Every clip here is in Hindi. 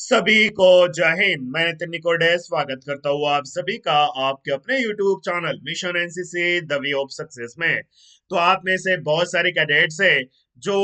सभी को जय हिंद। मैं नितिन निकोडे स्वागत करता हूँ आप सभी का आपके अपने YouTube channel mission NCC the way of success में। तो आप में से बहुत सारे कैडेट्स हैं जो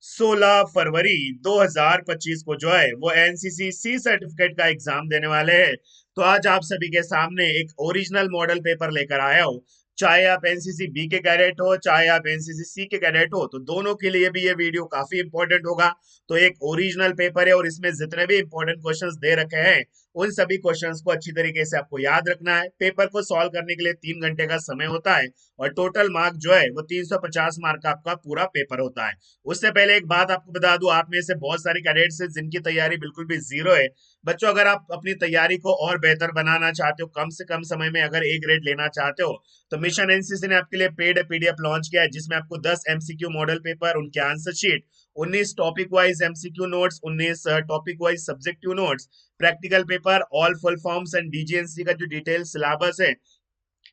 16 फरवरी 2025 को जो है वो एनसीसी सी सर्टिफिकेट का एग्जाम देने वाले हैं। तो आज आप सभी के सामने एक ओरिजिनल मॉडल पेपर लेकर आया हूँ। चाहे आप एनसीसी बी के कैडेट हो चाहे आप एनसीसी सी के कैडेट हो, तो दोनों के लिए भी ये वीडियो काफी इंपॉर्टेंट होगा। तो एक ओरिजिनल पेपर है और इसमें जितने भी इंपॉर्टेंट क्वेश्चंस दे रखे हैं उन सभी क्वेश्चंस को अच्छी तरीके से आपको याद रखना है। पेपर को सॉल्व करने के लिए 3 घंटे का समय होता है और टोटल मार्क जो है वो 350 मार्क का आपका पूरा पेपर होता है। उससे पहले एक बात आपको बता दूं, आप में से बहुत सारे कैडेट्स हैं जिनकी तैयारी बिल्कुल भी जीरो है। बच्चों, अगर आप अपनी तैयारी को और बेहतर बनाना चाहते हो, कम से कम समय में अगर ए ग्रेड लेना चाहते हो, तो मिशन एनसीसी ने आपके लिए पेड पीडीएफ लॉन्च किया है जिसमें आपको 10 एमसीक्यू मॉडल पेपर, उनके answer sheet, 19 topic wise MCQ notes, 19 topic wise subjective notes, practical paper, all full forms and DGNC का जो डिटेल सिलेबस है,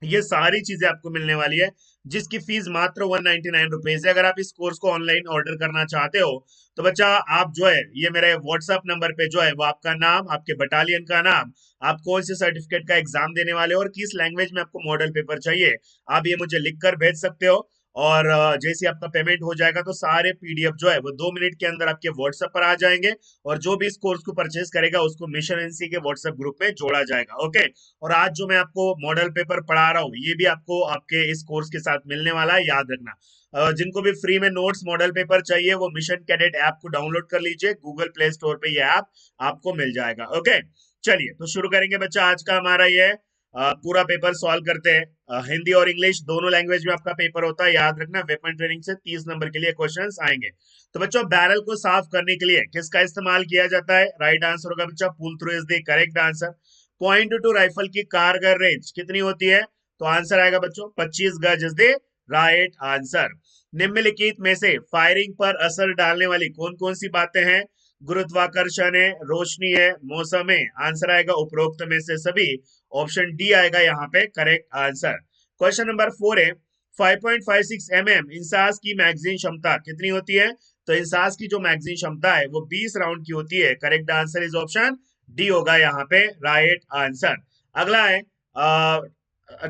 ये सारी चीजें आपको मिलने वाली है जिसकी फीस मात्र 199 रुपीज है। अगर आप इस कोर्स को ऑनलाइन ऑर्डर करना चाहते हो तो बच्चा आप जो है ये मेरे व्हाट्सएप नंबर पे जो है वो आपका नाम, आपके बटालियन का नाम, आप कौन से सर्टिफिकेट का एग्जाम देने वाले हो और किस लैंग्वेज में आपको मॉडल पेपर चाहिए, आप ये मुझे लिख कर भेज सकते हो। और जैसे आपका पेमेंट हो जाएगा तो सारे पीडीएफ जो है वो 2 मिनट के अंदर आपके व्हाट्सएप पर आ जाएंगे और जो भी इस कोर्स को परचेज करेगा उसको मिशन एनसी के व्हाट्सएप ग्रुप में जोड़ा जाएगा। ओके। और आज जो मैं आपको मॉडल पेपर पढ़ा रहा हूँ ये भी आपको आपके इस कोर्स के साथ मिलने वाला है, याद रखना। जिनको भी फ्री में नोट्स मॉडल पेपर चाहिए वो मिशन कैडेट ऐप को डाउनलोड कर लीजिए, गूगल प्ले स्टोर पे ये ऐप आपको मिल जाएगा। ओके, चलिए तो शुरू करेंगे बच्चा। आज का हमारा ये पूरा पेपर सॉल्व करते हैं। हिंदी और इंग्लिश दोनों लैंग्वेज में आपका पेपर होता है, याद रखना। वेपन ट्रेनिंग से 30 नंबर के लिए क्वेश्चंस आएंगे। तो बच्चों, बैरल को साफ करने के लिए किसका इस्तेमाल किया जाता है? राइट आंसर होगा बच्चा pull through is the correct answer. Point two rifle की कारगर रेंज कितनी होती है? तो आंसर आएगा बच्चों 25 गज इज द राइट आंसर। निम्नलिखित में से फायरिंग पर असर डालने वाली कौन कौन सी बातें हैं? गुरुत्वाकर्षण है, रोशनी है, मौसम है। आंसर आएगा उपरोक्त में से सभी। ऑप्शन डी आएगा यहाँ पे करेक्ट आंसर। क्वेश्चन नंबर 4 है 5.56 इंसास की मैगजीन क्षमता कितनी होती है? तो इंसास की जो मैगजीन क्षमता है वो 20 राउंड की होती है। Correct answer is option D होगा यहाँ पे राइट आंसर। अगला है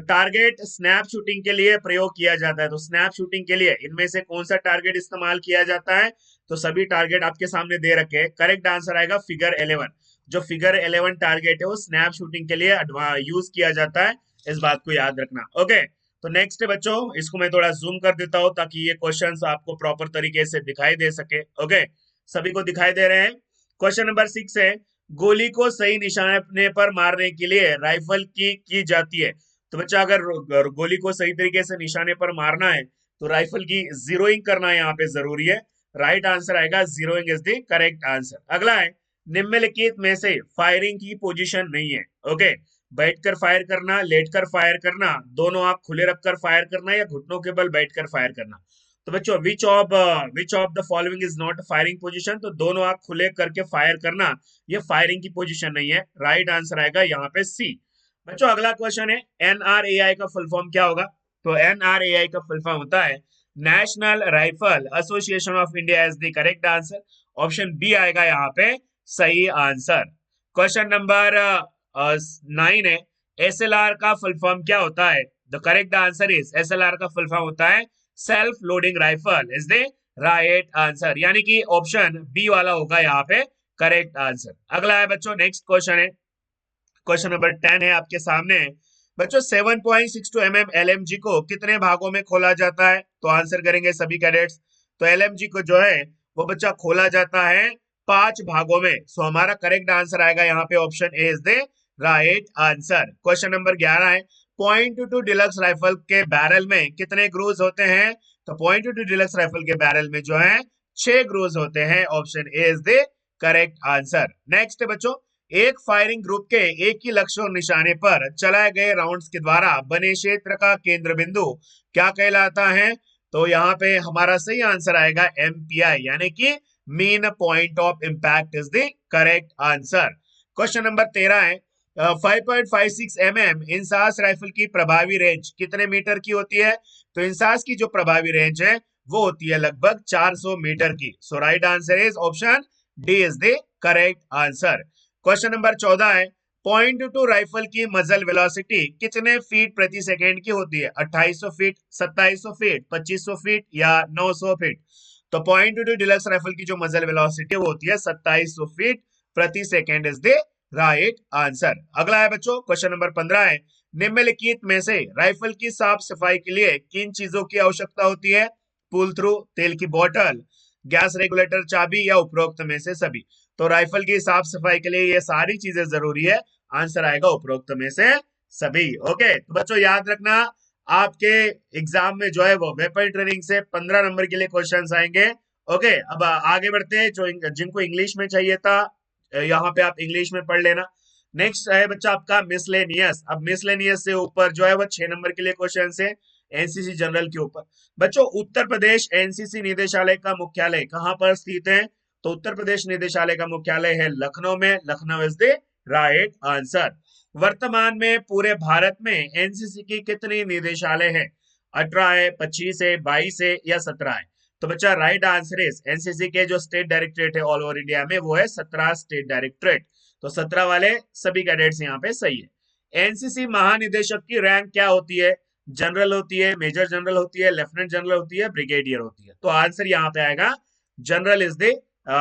टारगेट स्नैप शूटिंग के लिए प्रयोग किया जाता है। तो स्नैप शूटिंग के लिए इनमें से कौन सा टारगेट इस्तेमाल किया जाता है? तो सभी टारगेट आपके सामने दे रखे हैं। करेक्ट आंसर आएगा फिगर 11। जो फिगर 11 टारगेट है वो स्नैप शूटिंग के लिए यूज किया जाता है, इस बात को याद रखना। ओके, तो नेक्स्ट है बच्चों, इसको मैं थोड़ा जूम कर देता हूं ताकि ये क्वेश्चंस आपको प्रॉपर तरीके से दिखाई दे सके। ओके, सभी को दिखाई दे रहे हैं? क्वेश्चन नंबर 6 है गोली को सही निशाने पर मारने के लिए राइफल की जाती है। तो बच्चा अगर गोली को सही तरीके से निशाने पर मारना है तो राइफल की जीरोइंग करना यहाँ पे जरूरी है। राइट आंसर आएगा zeroing is the correct answer. अगला है निम्नलिखित में से फायरिंग की पोजीशन नहीं है। ओके, बैठकर फायर करना, लेटकर फायर करना, दोनों आंख खुले रखकर फायर करना या घुटनों के बल बैठकर फायर करना। तो बच्चों which of the following is not firing position? तो दोनों आंख खुले करके फायर करना ये फायरिंग की पोजीशन नहीं है। राइट आंसर आएगा यहाँ पे सी। बच्चों, अगला क्वेश्चन है एनआरएआई का फुल फॉर्म क्या होगा? तो एनआरएआई का फुल फॉर्म होता है national rifle association of India is the correct answer. Option B आएगा यहाँ पे सही आंसर। क्वेश्चन नंबर 9 है एसएलआर का फुल फॉर्म क्या होता है? The correct answer is SLR का फुल फॉर्म होता है self loading rifle is the right answer, यानी कि ऑप्शन बी वाला होगा यहाँ पे करेक्ट आंसर। अगला है बच्चों नेक्स्ट क्वेश्चन है, क्वेश्चन नंबर 10 है आपके सामने। बच्चों 7.62 एलएमजी को कितने भागों में खोला जाता है? तो आंसर करेंगे सभी कैडेट्स। तो एलएमजी को जो है वो बच्चा खोला जाता है 5 भागों में। सो हमारा करेक्ट आंसर आएगा यहाँ पे option A is the right answer. Question number 11 है .22 डिलक्स राइफल के बैरल में कितने ग्रूव्स होते हैं? तो .22 डिलक्स राइफल के बैरल में जो है 6 ग्रूव्स होते हैं। Option A is the correct answer. Next है बच्चों एक फायरिंग ग्रुप के एक ही लक्ष्य और निशाने पर चलाए गए राउंड्स के द्वारा बने क्षेत्र का केंद्र बिंदु क्या कहलाता है? तो यहाँ पे हमारा सही आंसर आएगा एमपीआई, यानी कि mean point of impact is the correct answer. Question number 13 है 5.56 इंसास राइफल की प्रभावी रेंज कितने मीटर की होती है? तो इंसास की जो प्रभावी रेंज है वो होती है लगभग 400 मीटर की। So right answer is option D is the correct answer. Question number 14 है, पॉइंट टू राइफल की मजल वेलोसिटी कितने फीट प्रति सेकेंड की होती है? 2800 फीट, 2700 फीट, 2500 फीट या 900 फीट? तो पॉइंट टू डिलक्स राइफल की जो मजल वेलोसिटी वो होती है 2700 फीट प्रति second is the right answer. अगला है बच्चों क्वेश्चन नंबर 15 है, निम्नलिखित में से राइफल की साफ सफाई के लिए किन चीजों की आवश्यकता होती है? पुल थ्रू, तेल की बोतल, गैस रेगुलेटर, चाबी या उपरोक्त में से सभी? तो राइफल की साफ सफाई के लिए ये सारी चीजें जरूरी है, आंसर आएगा उपरोक्त में से सभी। ओके, तो बच्चों याद रखना आपके एग्जाम में जो है वो वेपन ट्रेनिंग से 15 नंबर के लिए क्वेश्चंस आएंगे। ओके, अब आगे बढ़ते हैं। जो जिनको इंग्लिश में चाहिए था यहाँ पे आप इंग्लिश में पढ़ लेना। नेक्स्ट है बच्चा आपका मिसलेनियस। अब मिसलेनियस से ऊपर जो है वो 6 नंबर के लिए क्वेश्चन है एनसीसी जनरल के ऊपर। बच्चों उत्तर प्रदेश एनसीसी निदेशालय का मुख्यालय कहां पर स्थित है? तो उत्तर प्रदेश निदेशालय का मुख्यालय है लखनऊ में, Lucknow is the right answer. वर्तमान में पूरे भारत में एनसीसी की कितनी निदेशालय है? 18 है, 25 है, 22 है या 17 है? तो बच्चा राइट आंसर इज एनसीसी के जो स्टेट डायरेक्टरेट है ऑल ओवर इंडिया में वो है 17 स्टेट डायरेक्टरेट। तो 17 वाले सभी कैडेट्स यहाँ पे सही है। एनसीसी महानिदेशक की रैंक क्या होती है? जनरल होती है, मेजर जनरल होती है, लेफ्टिनेंट जनरल होती है, ब्रिगेडियर होती है? तो आंसर यहाँ पे आएगा general is the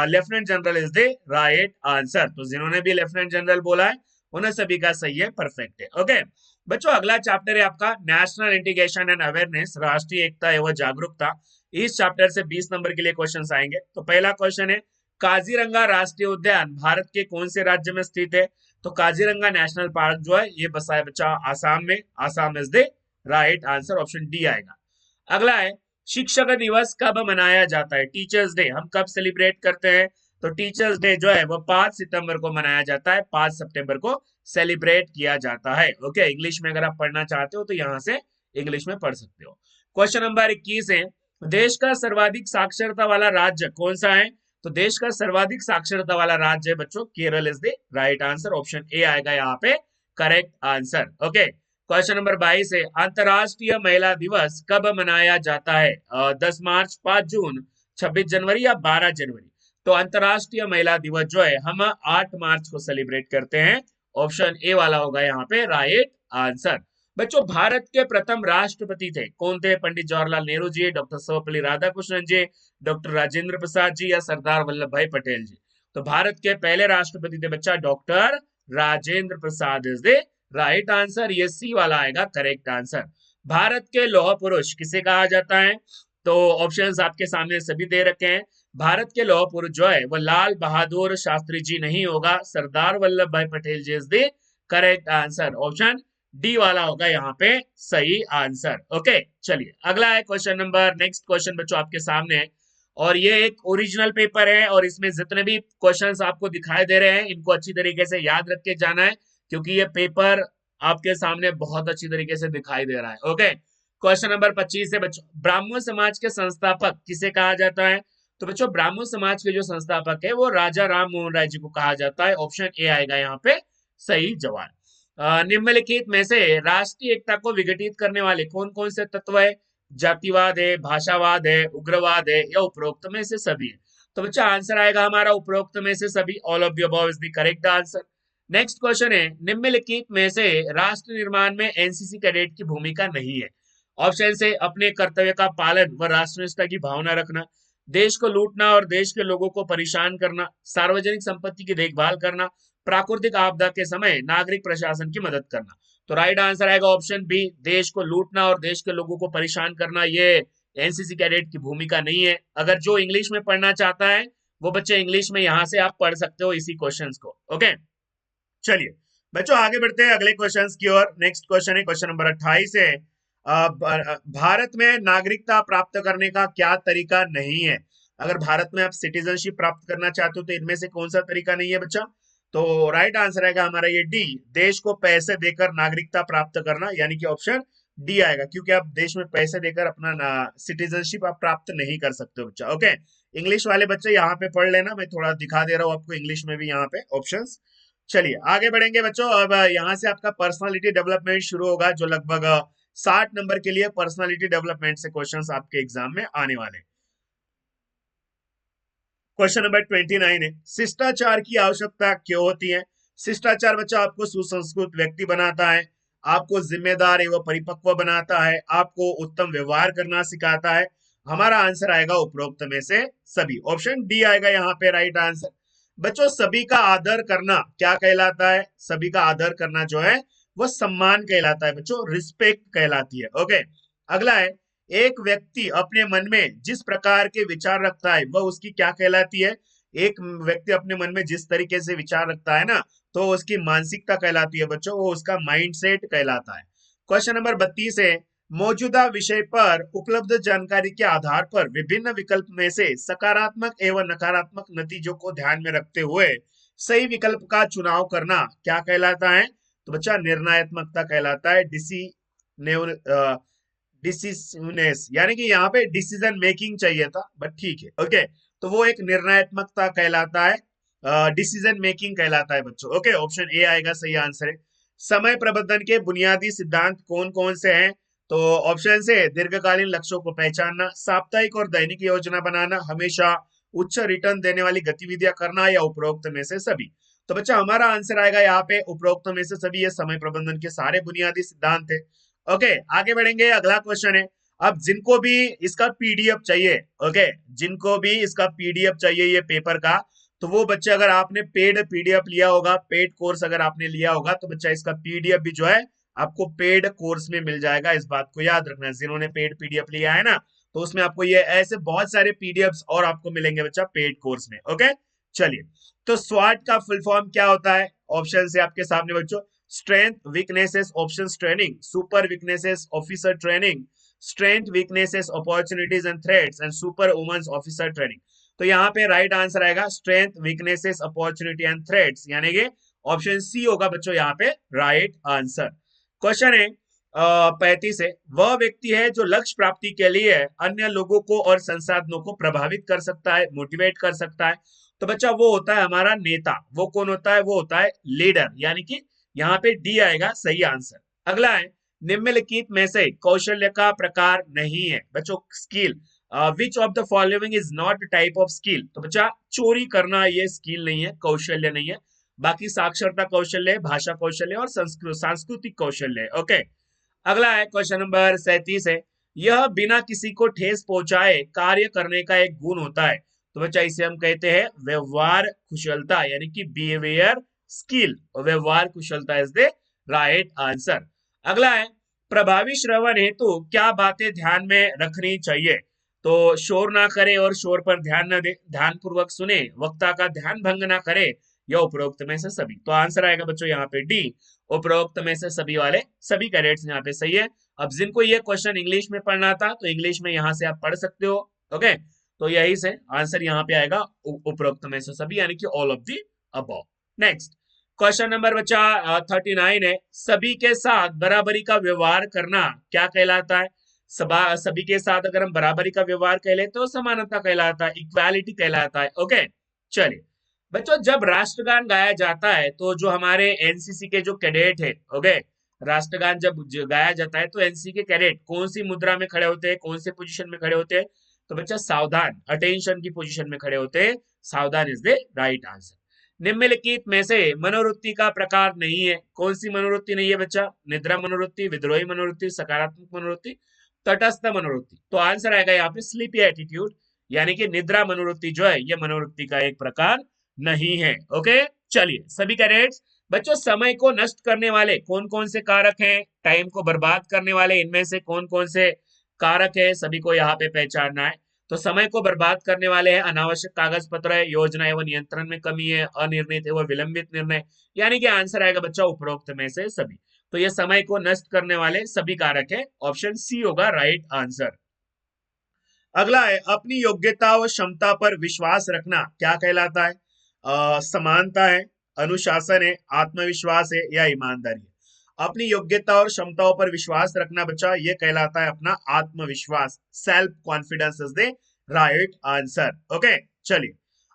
lieutenant general is the right answer. तो जिन्होंने भी लेफ्टिनेंट जनरल बोला है उन्हें सभी का सही है, परफेक्ट है। ओके बच्चों अगला चैप्टर है आपका नेशनल इंटीग्रेशन एंड अवेयरनेस, राष्ट्रीय एकता एवं जागरूकता। इस चैप्टर से 20 नंबर के लिए क्वेश्चंस आएंगे। तो पहला क्वेश्चन है, काजीरंगा राष्ट्रीय उद्यान भारत के कौन से राज्य में स्थित है? तो काजीरंगा नेशनल पार्क जो है ये बसा है बच्चा आसाम में, Assam is the right answer, option D आएगा। अगला है, शिक्षक दिवस कब मनाया जाता है? टीचर्स डे हम कब सेलिब्रेट करते हैं? तो टीचर्स डे जो है वो 5 सितंबर को मनाया जाता है, 5 सितंबर को सेलिब्रेट किया जाता है। ओके, इंग्लिश में अगर आप पढ़ना चाहते हो तो यहां से इंग्लिश में पढ़ सकते हो। क्वेश्चन नंबर 21 है, देश का सर्वाधिक साक्षरता वाला राज्य कौन सा है? तो देश का सर्वाधिक साक्षरता वाला राज्य है बच्चों Kerala is the right answer, option A आएगा यहाँ पे correct answer. Okay, question number 22 है, अंतरराष्ट्रीय महिला दिवस कब मनाया जाता है? 10 मार्च, 5 जून, 26 जनवरी या 12 जनवरी? तो अंतरराष्ट्रीय महिला दिवस जो है हम 8 मार्च को सेलिब्रेट करते हैं, ऑप्शन ए वाला होगा यहाँ पे राइट आंसर। बच्चों भारत के प्रथम राष्ट्रपति थे कौन थे? पंडित जवाहरलाल नेहरू जी, डॉक्टर सर्वपल्ली राधाकृष्णन जी, डॉक्टर राजेंद्र प्रसाद जी या सरदार वल्लभ भाई पटेल जी? तो भारत के पहले राष्ट्रपति थे बच्चा doctor Rajendra Prasad is the right answer, ये सी वाला आएगा करेक्ट आंसर। भारत के लौह पुरुष किसे कहा जाता है? तो ऑप्शंस आपके सामने सभी दे रखे हैं। भारत के लौह पुरुष जो है वो लाल बहादुर शास्त्री जी नहीं होगा, Sardar Vallabh Bhai Patel ji is the correct answer, option D वाला होगा यहाँ पे सही आंसर। ओके चलिए अगला है क्वेश्चन नंबर, नेक्स्ट क्वेश्चन बच्चों आपके सामने है और ये एक ओरिजिनल पेपर है और इसमें जितने भी क्वेश्चंस आपको दिखाई दे रहे हैं इनको अच्छी तरीके से याद रख के जाना है क्योंकि ये पेपर आपके सामने बहुत अच्छी तरीके से दिखाई दे रहा है। ओके, क्वेश्चन नंबर 25 है बच्चों, ब्राह्मण समाज के संस्थापक किसे कहा जाता है? तो बच्चों ब्राह्मण समाज के जो संस्थापक है वो राजा राम मोहन राय जी को कहा जाता है, ऑप्शन ए आएगा यहाँ पे सही जवाब। निम्नलिखित में से राष्ट्रीय एकता को विघटित करने वाले कौन कौन से तत्व है? जातिवाद है, भाषावाद है, उग्रवाद है या उपरोक्त में से सभी है? तो बच्चा आंसर आएगा हमारा उपरोक्त में से सभी, all of the above is the correct answer. Next question है, निम्नलिखित में से राष्ट्र निर्माण में एनसीसी कैडेट की भूमिका नहीं है? ऑप्शन से अपने कर्तव्य का पालन व राष्ट्रनिष्ठता की भावना रखना, देश को लूटना और देश के लोगों को परेशान करना, सार्वजनिक संपत्ति की देखभाल करना, प्राकृतिक आपदा के समय नागरिक प्रशासन की मदद करना। तो राइट आंसर आएगा ऑप्शन बी, देश को लूटना और देश के लोगों को परेशान करना ये एनसीसी कैडेट की भूमिका नहीं है। अगर जो इंग्लिश में पढ़ना चाहता है वो बच्चे इंग्लिश में यहां से आप पढ़ सकते हो इसी क्वेश्चंस को। ओके चलिए बच्चों आगे बढ़ते हैं अगले क्वेश्चंस की ओर। नेक्स्ट क्वेश्चन है क्वेश्चन नंबर 28 है, भारत में नागरिकता प्राप्त करने का क्या तरीका नहीं है? अगर भारत में आप सिटीजनशिप प्राप्त करना चाहते हो तो इनमें से कौन सा तरीका नहीं है बच्चा? तो राइट आंसर आएगा हमारा ये डी, देश को पैसे देकर नागरिकता प्राप्त करना, यानी कि ऑप्शन डी आएगा क्योंकि आप देश में पैसे देकर अपना सिटीजनशिप आप प्राप्त नहीं कर सकते हो बच्चा। ओके, इंग्लिश वाले बच्चे यहाँ पे पढ़ लेना, मैं थोड़ा दिखा दे रहा हूँ आपको इंग्लिश में भी यहाँ पे ऑप्शंस। चलिए आगे बढ़ेंगे बच्चों, अब यहाँ से आपका पर्सनालिटी डेवलपमेंट शुरू होगा जो लगभग 60 नंबर के लिए पर्सनालिटी डेवलपमेंट से क्वेश्चंस आपके एग्जाम में आने वाले। क्वेश्चन नंबर 29 है, शिष्टाचार की आवश्यकता क्यों होती है? शिष्टाचार बच्चा आपको सुसंस्कृत व्यक्ति बनाता है, आपको जिम्मेदार एवं परिपक्व बनाता है, आपको उत्तम व्यवहार करना सिखाता है। हमारा आंसर आएगा उपरोक्त में से सभी। ऑप्शन डी आएगा यहाँ पे राइट आंसर। बच्चों सभी का आदर करना क्या कहलाता है? सभी का आदर करना जो है वो सम्मान कहलाता है बच्चों, रिस्पेक्ट कहलाती है। ओके, अगला है, एक व्यक्ति अपने मन में जिस प्रकार के विचार रखता है वह उसकी क्या कहलाती है? एक व्यक्ति अपने मन में जिस तरीके से विचार रखता है ना, तो उसकी मानसिकता कहलाती है बच्चों, वो उसका माइंडसेट कहलाता है। क्वेश्चन नंबर 32 है, मौजूदा विषय पर उपलब्ध जानकारी के आधार पर विभिन्न विकल्प में से सकारात्मक एवं नकारात्मक नतीजों को ध्यान में रखते हुए सही विकल्प का चुनाव करना क्या कहलाता है? तो बच्चा निर्णयात्मकता कहलाता है, डिसिसिवनेस, यानी कि यहाँ पे डिसीजन मेकिंग चाहिए था बट ठीक है। ओके, तो वो एक निर्णयात्मकता कहलाता है, डिसीजन मेकिंग कहलाता है बच्चों। ओके, ऑप्शन ए आएगा सही आंसर है। समय प्रबंधन के बुनियादी सिद्धांत कौन कौन से हैं? तो ऑप्शन से दीर्घकालीन लक्ष्यों को पहचानना, साप्ताहिक और दैनिक योजना बनाना, हमेशा उच्च रिटर्न देने वाली गतिविधियां करना, या उपरोक्त में से सभी। तो बच्चा हमारा आंसर आएगा यहाँ पे उपरोक्त में से सभी। ये समय प्रबंधन के सारे बुनियादी सिद्धांत है। ओके, आगे बढ़ेंगे, अगला क्वेश्चन है। अब जिनको भी इसका पीडीएफ चाहिए, ओके, जिनको भी इसका पीडीएफ चाहिए ये पेपर का, तो वो बच्चे, अगर आपने पेड पीडीएफ लिया होगा, पेड कोर्स अगर आपने लिया होगा, तो बच्चा इसका पीडीएफ भी जो है आपको पेड कोर्स में मिल जाएगा। इस बात को याद रखना, जिन्होंने पेड पीडीएफ लिया है ना, तो उसमें आपको ये ऐसे बहुत सारे पीडीएफ और आपको मिलेंगे बच्चा पेड कोर्स में। ओके, चलिए, तो स्वाट का फुल फॉर्म क्या होता है? ऑप्शन से आपके सामने बच्चों, strength weaknesses options training, super weaknesses officer training, strength weaknesses opportunities and threats, and super women's officer training. तो यहाँ पे राइट आंसर आएगा strength weaknesses opportunity and threats, यानी कि ऑप्शन सी होगा बच्चों यहाँ पे राइट आंसर। क्वेश्चन है 35 है, वह व्यक्ति है जो लक्ष्य प्राप्ति के लिए अन्य लोगों को और संसाधनों को प्रभावित कर सकता है, मोटिवेट कर सकता है। तो बच्चा वो होता है हमारा नेता। वो कौन होता है? वो होता है लीडर, यानी कि यहाँ पे डी आएगा सही आंसर। अगला है, निम्नलिखित में से कौशल्य का प्रकार नहीं है बच्चों, skill. Which of the following is not type of skill? तो बच्चा चोरी करना ये स्किल नहीं है, कौशल्य नहीं है। बाकी साक्षरता कौशल्य, भाषा कौशल्य और सांस्कृतिक कौशल्य। ओके, अगला है क्वेश्चन नंबर 37 है, यह बिना किसी को ठेस पहुंचाए कार्य करने का एक गुण होता है। तो बच्चा इसे हम कहते हैं व्यवहार कुशलता, यानी कि बिहेवियर स्किल। व्यवहार कुशलता इज द राइट आंसर। अगला है, प्रभावी श्रवण हेतु क्या बातें ध्यान में रखनी चाहिए? तो शोर ना करे और शोर पर ध्यान न दे, ध्यान पूर्वक सुने, वक्ता का ध्यान भंग ना करे, या उपरोक्त में से सभी। तो आंसर आएगा बच्चों यहाँ पे डी, उपरोक्त में से सभी वाले सभी कैडेट्स यहाँ पे सही है। अब जिनको ये क्वेश्चन इंग्लिश में पढ़ना था तो इंग्लिश में यहाँ से आप पढ़ सकते हो। ओके, तो यही से आंसर यहाँ पे आएगा उपरोक्त में से सभी, यानी कि all of the above. Next question number बच्चा 39 है, सभी के साथ बराबरी का व्यवहार करना क्या कहलाता है? सभी के साथ अगर हम बराबरी का व्यवहार कह ले तो समानता कहलाता है, इक्वालिटी कहलाता है। ओके, चलिए बच्चों, जब राष्ट्रगान गाया जाता है तो जो हमारे एनसीसी के जो कैडेट है, ओके, राष्ट्रगान जब गाया जाता है तो एनसीसी के कैडेट कौन सी मुद्रा में खड़े होते हैं, कौन से पोजीशन में खड़े होते हैं? तो बच्चा सावधान, अटेंशन की पोजीशन में खड़े होते हैं। सावधान इज द राइट आंसर। निम्नलिखित में से मनोवृत्ति का प्रकार नहीं है, कौन सी मनोवृत्ति नहीं है बच्चा? निद्रा मनोवृत्ति, विद्रोही मनोवृत्ति, सकारात्मक मनोवृत्ति, तटस्थ मनोवृत्ति। तो आंसर आएगा यहाँ पे स्लीपी एटीट्यूड, यानी कि निद्रा मनोवृत्ति जो है ये मनोवृत्ति का एक प्रकार नहीं है। ओके, चलिए सभी कैडेट्स, बच्चों समय को नष्ट करने वाले कौन कौन से कारक हैं? टाइम को बर्बाद करने वाले इनमें से कौन कौन से कारक है, सभी को यहाँ पे पहचानना है। तो समय को बर्बाद करने वाले हैं अनावश्यक कागज पत्र है, योजना एवं नियंत्रण में कमी है, अनिर्णित एवं विलंबित निर्णय, यानी कि आंसर आएगा बच्चा उपरोक्त में से सभी। तो ये समय को नष्ट करने वाले सभी कारक है, ऑप्शन सी होगा राइट आंसर। अगला है, अपनी योग्यता व क्षमता पर विश्वास रखना क्या कहलाता है? समानता है, अनुशासन है, आत्मविश्वास है, या ईमानदारी है? अपनी योग्यता और क्षमताओं पर विश्वास रखना बच्चा ये कहलाता है अपना आत्मविश्वास, self confidence is the right answer. Okay, चलिए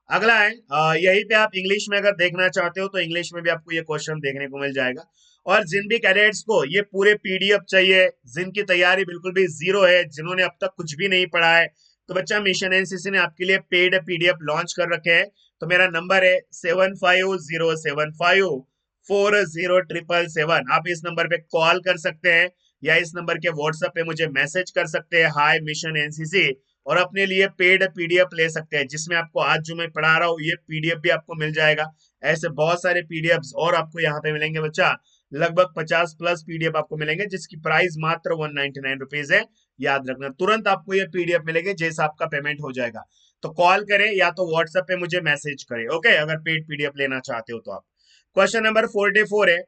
अगला है, यहीं पे आप इंग्लिश में अगर देखना चाहते हो तो इंग्लिश में भी आपको ये क्वेश्चन देखने को मिल जाएगा। और जिन भी कैडेट्स को ये पूरे पीडीएफ चाहिए, जिनकी तैयारी बिल्कुल भी जीरो है, जिन्होंने अब तक कुछ भी नहीं पढ़ा है, तो बच्चा मिशन एनसीसी ने आपके लिए पेड पीडीएफ लॉन्च कर रखे हैं। तो मेरा नंबर है 750751 40777। आप इस नंबर पे कॉल कर सकते हैं या इस नंबर के व्हाट्सएप पे मुझे मैसेज कर सकते हैं, हाय मिशन एनसीसी, और अपने लिए पेड पीडीएफ ले सकते हैं, जिसमें आपको आज जो मैं पढ़ा रहा हूँ ये पीडीएफ भी आपको मिल जाएगा। ऐसे बहुत सारे पीडीएफ और आपको यहाँ पे मिलेंगे बच्चा, लगभग 50 प्लस पीडीएफ आपको मिलेंगे, जिसकी प्राइस मात्र 199 रुपीज है। याद रखना, तुरंत आपको ये पीडीएफ मिलेंगे जैसे आपका पेमेंट हो जाएगा। तो कॉल करें या तो व्हाट्सएप पे मुझे मैसेज करें, ओके, अगर पेड पीडीएफ लेना चाहते हो तो आप। क्वेश्चन नंबर 44 है,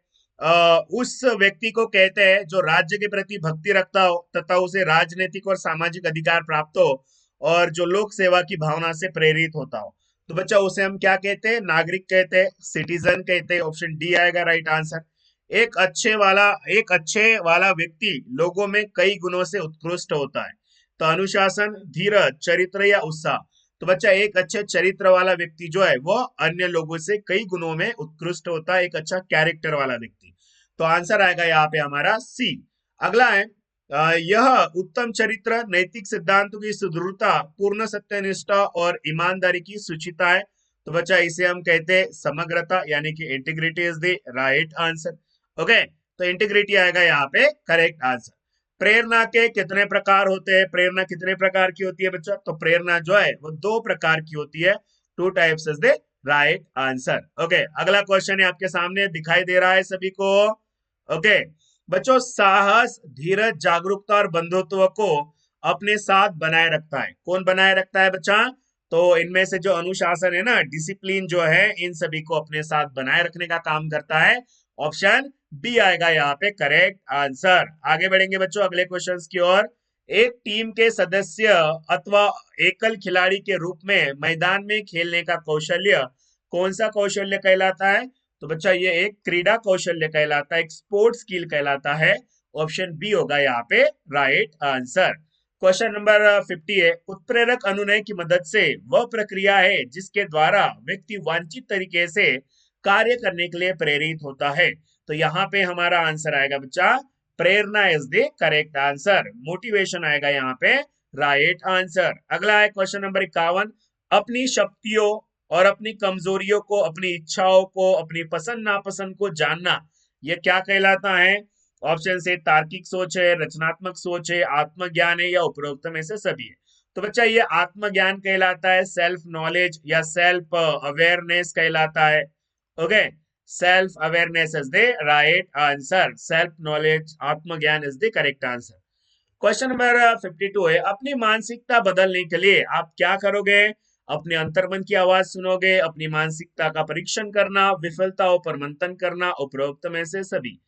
उस व्यक्ति को कहते हैं जो राज्य के प्रति भक्ति रखता हो तथा उसे राजनीतिक और सामाजिक अधिकार प्राप्त हो और जो लोक सेवा की भावना से प्रेरित होता हो। तो बच्चा उसे हम क्या कहते हैं? नागरिक कहते हैं, सिटीजन कहते हैं। ऑप्शन डी आएगा राइट आंसर। एक अच्छे वाला व्यक्ति लोगों में कई गुणों से उत्कृष्ट होता है। तो अनुशासन, धीरज, चरित्र या उत्साह। तो बच्चा एक अच्छे चरित्र वाला व्यक्ति जो है वो अन्य लोगों से कई गुणों में उत्कृष्ट होता है, एक अच्छा कैरेक्टर वाला व्यक्ति। तो आंसर आएगा यहाँ पे हमारा सी। अगला है, यह उत्तम चरित्र नैतिक सिद्धांतों की सुदृढ़ता, पूर्ण सत्यनिष्ठा और ईमानदारी की सूचिता है। तो बच्चा इसे हम कहते हैं समग्रता, यानी कि integrity is the right answer. Okay, तो इंटीग्रिटी आएगा यहाँ पे करेक्ट आंसर। प्रेरणा के कितने प्रकार होते हैं? प्रेरणा कितने प्रकार की होती है बच्चा? तो प्रेरणा जो है वो दो प्रकार की होती है, two types is the right answer. Okay, अगला क्वेश्चन है आपके सामने, दिखाई दे रहा है सभी को? ओके बच्चों, साहस, धीरज, जागरूकता और बंधुत्व को अपने साथ बनाए रखता है। कौन बनाए रखता है बच्चा? तो इनमें से जो अनुशासन है ना, डिसिप्लिन जो है, इन सभी को अपने साथ बनाए रखने का काम करता है। ऑप्शन बी आएगा यहाँ पे करेक्ट आंसर। आगे बढ़ेंगे बच्चों अगले क्वेश्चंस की ओर। एक टीम के सदस्य अथवा एकल खिलाड़ी के रूप में मैदान में खेलने का कौशल्य कौन सा कौशल्य कहलाता है? तो बच्चा ये एक क्रीड़ा कौशल्य कहलाता है, एक स्पोर्ट्स स्किल कहलाता है। ऑप्शन बी होगा यहाँ पे राइट आंसर। क्वेश्चन नंबर 50 है, उत्प्रेरक अनुनय की मदद से वह प्रक्रिया है जिसके द्वारा व्यक्ति वांछित तरीके से कार्य करने के लिए प्रेरित होता है। तो यहाँ पे हमारा आंसर आएगा बच्चा प्रेरणा is the correct answer. Motivation आएगा यहाँ पे राइट आंसर। अगला है क्वेश्चन नंबर 51, अपनी शक्तियों और अपनी कमजोरियों को, अपनी इच्छाओं को, अपनी पसंद नापसंद को जानना, यह क्या कहलाता है? ऑप्शन से तार्किक सोच है, रचनात्मक सोच है, आत्मज्ञान है या उपरोक्त में से सभी है। तो बच्चा ये आत्मज्ञान कहलाता है, सेल्फ नॉलेज या सेल्फ अवेयरनेस कहलाता है। Okay, self awareness is the right answer. Self knowledge, आत्मज्ञान is the correct answer. Question number 52 है, अपनी मानसिकता बदलने के लिए आप क्या करोगे? अपने अंतर्मन की आवाज सुनोगे, अपनी मानसिकता का परीक्षण करना, विफलताओं पर मंथन करना, उपरोक्त में से सभी।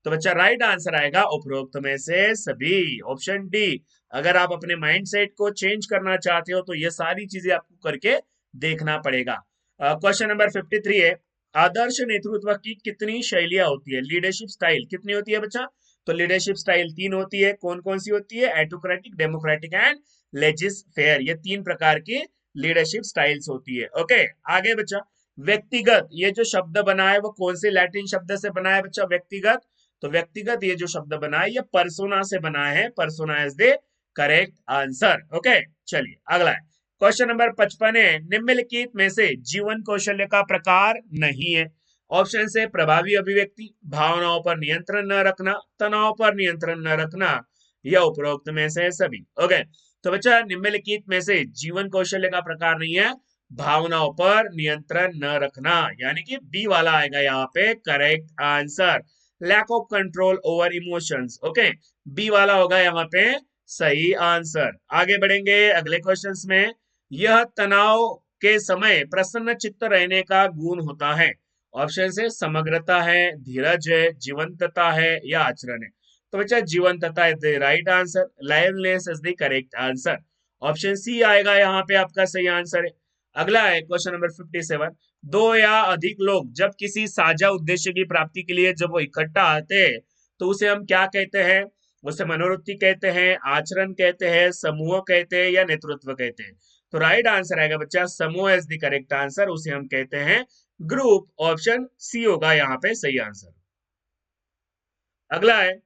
तो बच्चा राइट आंसर आएगा उपरोक्त में से सभी, ऑप्शन डी। अगर आप अपने माइंडसेट को चेंज करना चाहते हो तो ये सारी चीजें आपको करके देखना पड़ेगा। क्वेश्चन नंबर 53 है, आदर्श नेतृत्व की कितनी शैलियां होती है? लीडरशिप स्टाइल कितनी होती है बच्चा? तो लीडरशिप स्टाइल 3 होती है। कौन कौन सी होती है? एटोक्रेटिक, डेमोक्रेटिक एंड लेजिस फेयर। ये 3 प्रकार की लीडरशिप स्टाइल्स होती है। ओके, आगे बच्चा, व्यक्तिगत, ये जो शब्द बना है वो कौन से लैटिन शब्द से बना है बच्चा? व्यक्तिगत। तो व्यक्तिगत ये जो शब्द बना है ये पर्सोना से बना है। Persona is the correct answer. Okay, चलिए अगला है क्वेश्चन नंबर 55 है, निम्नलिखित में से जीवन कौशल्य का प्रकार नहीं है। ऑप्शन से प्रभावी अभिव्यक्ति, भावनाओं पर नियंत्रण न रखना, तनाव पर नियंत्रण न रखना या उपरोक्त में से सभी। ओके, तो बच्चा निम्नलिखित में से जीवन कौशल्य का प्रकार नहीं है भावनाओं पर नियंत्रण न रखना, यानी कि बी वाला आएगा यहाँ पे correct answer. Lack of control over emotions. Okay, B वाला होगा यहाँ पे सही आंसर। आगे बढ़ेंगे अगले क्वेश्चंस में। यह तनाव के समय प्रसन्न चित्त रहने का गुण होता है। ऑप्शन से समग्रता है, धीरज है, जीवंतता है या आचरण है। तो बच्चा जीवंतता is the right answer. Liveness is the correct answer. Option C आएगा यहाँ पे आपका सही आंसर है। अगला है क्वेश्चन नंबर 57, दो या अधिक लोग जब किसी साझा उद्देश्य की प्राप्ति के लिए जब वो इकट्ठा आते हैं तो उसे हम क्या कहते हैं? उसे मनोवृत्ति कहते हैं, आचरण कहते हैं, समूह कहते हैं या नेतृत्व कहते हैं। तो राइट आंसर आएगा बच्चा समूह इज द करेक्ट आंसर। उसे हम कहते हैं ग्रुप। ऑप्शन सी होगा यहाँ पे सही आंसर। अगला है,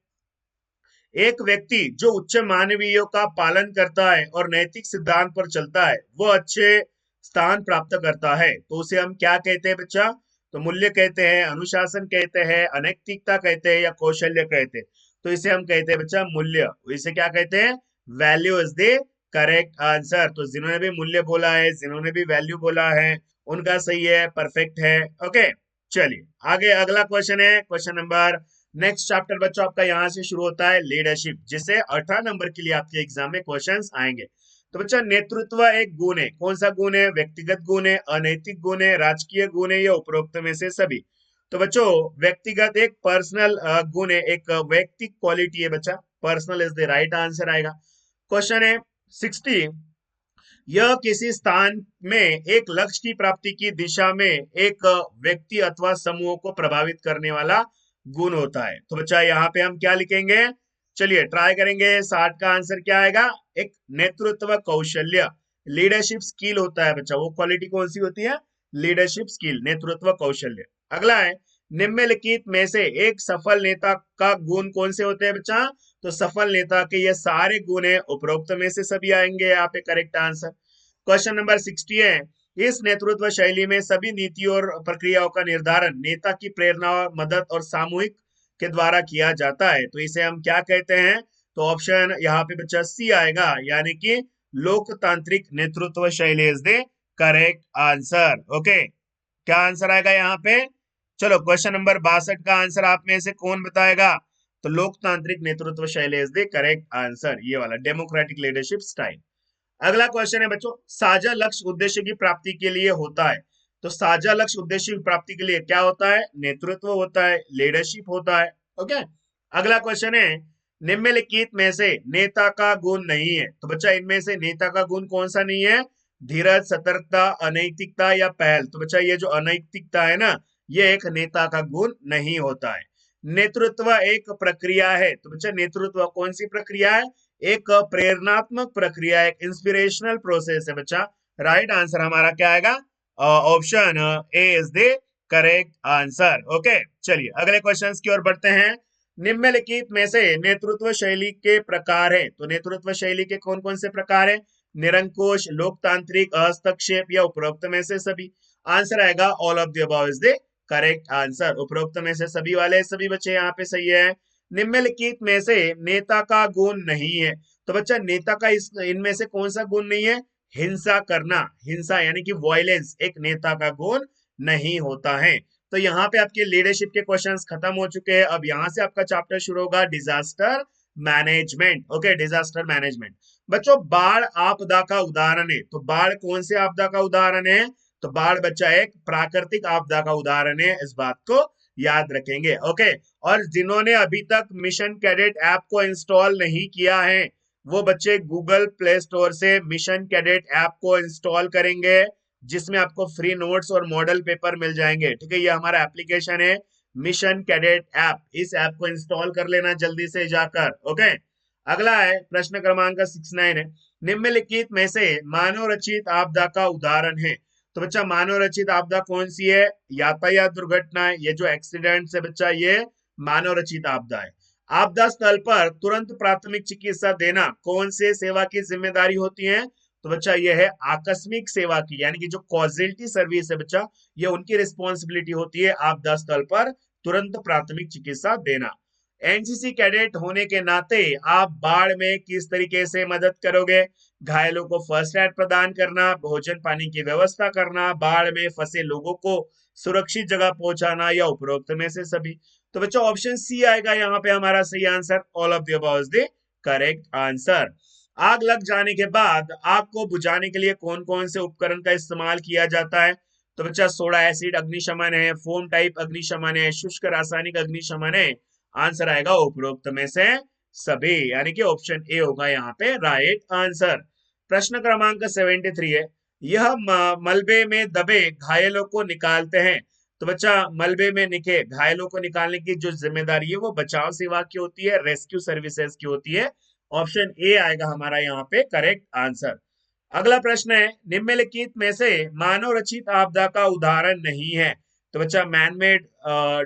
एक व्यक्ति जो उच्च मानवीयों का पालन करता है और नैतिक सिद्धांत पर चलता है वो अच्छे स्थान प्राप्त करता है। तो उसे हम क्या कहते हैं बच्चा? तो मूल्य कहते हैं, अनुशासन कहते हैं, अनैतिकता कहते हैं या कौशल्य कहते हैं। तो इसे हम कहते हैं बच्चा मूल्य। इसे क्या कहते हैं? Value is the correct answer. तो जिन्होंने भी मूल्य बोला है, जिन्होंने भी वैल्यू बोला है, उनका सही है, परफेक्ट है। ओके, चलिए आगे अगला क्वेश्चन है, क्वेश्चन नंबर नेक्स्ट चैप्टर बच्चों आपका यहाँ से शुरू होता है लीडरशिप, जिसे 18 नंबर के लिए आपके एग्जाम में क्वेश्चंस आएंगे। तो बच्चा नेतृत्व एक गुण है, कौन सा गुण है? व्यक्तिगत गुण है, अनैतिक गुण है, राजकीय गुण है या उपरोक्त में से सभी? तो बच्चों व्यक्तिगत एक पर्सनल गुण है, एक वैयक्तिक क्वालिटी है बच्चा, personal is the right answer आएगा। क्वेश्चन है 60, यह किसी स्थान में एक लक्ष्य की प्राप्ति की दिशा में एक व्यक्ति अथवा समूह को प्रभावित करने वाला गुण होता है। तो बच्चा यहाँ पे हम क्या लिखेंगे? चलिए ट्राई करेंगे। 60 का आंसर क्या आएगा? एक नेतृत्व कौशल्य, लीडरशिप स्किल होता है बच्चा। वो क्वालिटी कौन सी होती है? लीडरशिप स्किल, नेतृत्व कौशल्य। अगला है, निम्नलिखित में से एक सफल नेता का गुण कौन से होते हैं बच्चा? तो सफल नेता के ये सारे गुण है, उपरोक्त में से सभी आएंगे यहाँ पे करेक्ट आंसर। क्वेश्चन नंबर 60 है, इस नेतृत्व शैली में सभी नीतियों और प्रक्रियाओं का निर्धारण नेता की प्रेरणा, मदद और सामूहिक के द्वारा किया जाता है। तो इसे हम क्या कहते हैं? तो ऑप्शन यहाँ पे बच्चा सी आएगा, यानी कि लोकतांत्रिक नेतृत्व शैली is the correct answer. Okay, क्या आंसर आएगा यहाँ पे? चलो क्वेश्चन नंबर 62 का आंसर आप में से कौन बताएगा? तो लोकतांत्रिक नेतृत्व शैली इज द करेक्ट आंसर, ये वाला डेमोक्रेटिक लीडरशिप स्टाइल। अगला क्वेश्चन है बच्चों, साझा लक्ष्य उद्देश्य की प्राप्ति के लिए होता है। तो साझा लक्ष्य उद्देश्य की प्राप्ति के लिए क्या होता है? नेतृत्व होता है, लीडरशिप होता है। ओके, अगला क्वेश्चन है, निम्नलिखित में से नेता का गुण नहीं है। तो बच्चा इनमें से नेता का गुण कौन सा नहीं है? धीरज, सतर्कता, अनैतिकता या पहल? तो बच्चा ये जो अनैतिकता है ना, ये एक नेता का गुण नहीं होता है। नेतृत्व एक प्रक्रिया है। तो बच्चा नेतृत्व कौन सी प्रक्रिया है? एक प्रेरणात्मक प्रक्रिया, एक इंस्पिरेशनल प्रोसेस है बच्चा। राइट आंसर हमारा क्या आएगा? Option A is the correct answer. Okay, चलिए अगले क्वेश्चंस की ओर बढ़ते हैं। निम्नलिखित में से नेतृत्व शैली के प्रकार है। तो नेतृत्व शैली के कौन कौन से प्रकार है? निरंकुश, लोकतांत्रिक, हस्तक्षेप या उपरोक्त में से सभी? आंसर आएगा all of the above is the correct answer. उपरोक्त में से सभी वाले सभी बच्चे यहाँ पे सही है। निम्नलिखित में से नेता का गुण नहीं है। तो बच्चा नेता का इस इनमें से कौन सा गुण नहीं है? हिंसा करना, हिंसा यानी कि वॉयलेंस एक नेता का गुण नहीं होता है। तो यहाँ पे आपके लीडरशिप के क्वेश्चंस खत्म हो चुके हैं। अब यहाँ से आपका चैप्टर शुरू होगा disaster management. Okay, disaster management. बच्चों बाढ़ आपदा का उदाहरण है। तो बाढ़ कौन से आपदा का उदाहरण है? तो बाढ़ बच्चा एक प्राकृतिक आपदा का उदाहरण है, इस बात को याद रखेंगे। ओके, और जिन्होंने अभी तक मिशन कैडेट ऐप को इंस्टॉल नहीं किया है, वो बच्चे गूगल प्ले स्टोर से मिशन कैडेट ऐप को इंस्टॉल करेंगे, जिसमें आपको फ्री नोट्स और मॉडल पेपर मिल जाएंगे। ठीक है, ये हमारा एप्लीकेशन है मिशन कैडेट ऐप। इस ऐप को इंस्टॉल कर लेना जल्दी से जाकर। ओके, अगला है प्रश्न क्रमांक 69 है, निम्नलिखित में से मानव रचित आपदा का उदाहरण है। तो बच्चा मानव रचित आपदा कौन सी है? यातायात दुर्घटना, ये जो एक्सीडेंट है बच्चा, ये मानव रचित आपदा है। आपदा स्थल पर तुरंत प्राथमिक चिकित्सा देना कौन से सेवा की जिम्मेदारी होती है? तो बच्चा ये है आकस्मिक सेवा की, यानी कि जो कॉजेलिटी सर्विस है बच्चा, ये उनकी रिस्पॉन्सिबिलिटी होती है आपदा स्थल पर तुरंत प्राथमिक चिकित्सा देना। एनसीसी कैडेट होने के नाते आप बाढ़ में किस तरीके से मदद करोगे? घायलों को फर्स्ट एड प्रदान करना, भोजन पानी की व्यवस्था करना, बाढ़ में फंसे लोगों को सुरक्षित जगह पहुंचाना या उपरोक्त में से सभी? तो बच्चों ऑप्शन सी आएगा यहाँ पे हमारा सही answer, all of the above is the correct answer. आग लग जाने के बाद आग को बुझाने के लिए कौन कौन से उपकरण का इस्तेमाल किया जाता है? तो बच्चा सोडा एसिड अग्निशमन है, फोम टाइप अग्निशमन है, शुष्क रासायनिक अग्निशमन है। आंसर आएगा उपरोक्त में से सभी, यानी कि ऑप्शन ए होगा यहाँ पे राइट आंसर। प्रश्न क्रमांक 73 है, यह मलबे में दबे घायलों को निकालते हैं। तो बच्चा मलबे में निके घायलों को निकालने की जो जिम्मेदारी है वो बचाव सेवा की होती है, रेस्क्यू सर्विसेज की होती है। ऑप्शन ए आएगा हमारा यहाँ पे करेक्ट आंसर। अगला प्रश्न है, निम्नलिखित में से मानव रचित आपदा का उदाहरण नहीं है। तो बच्चा मैनमेड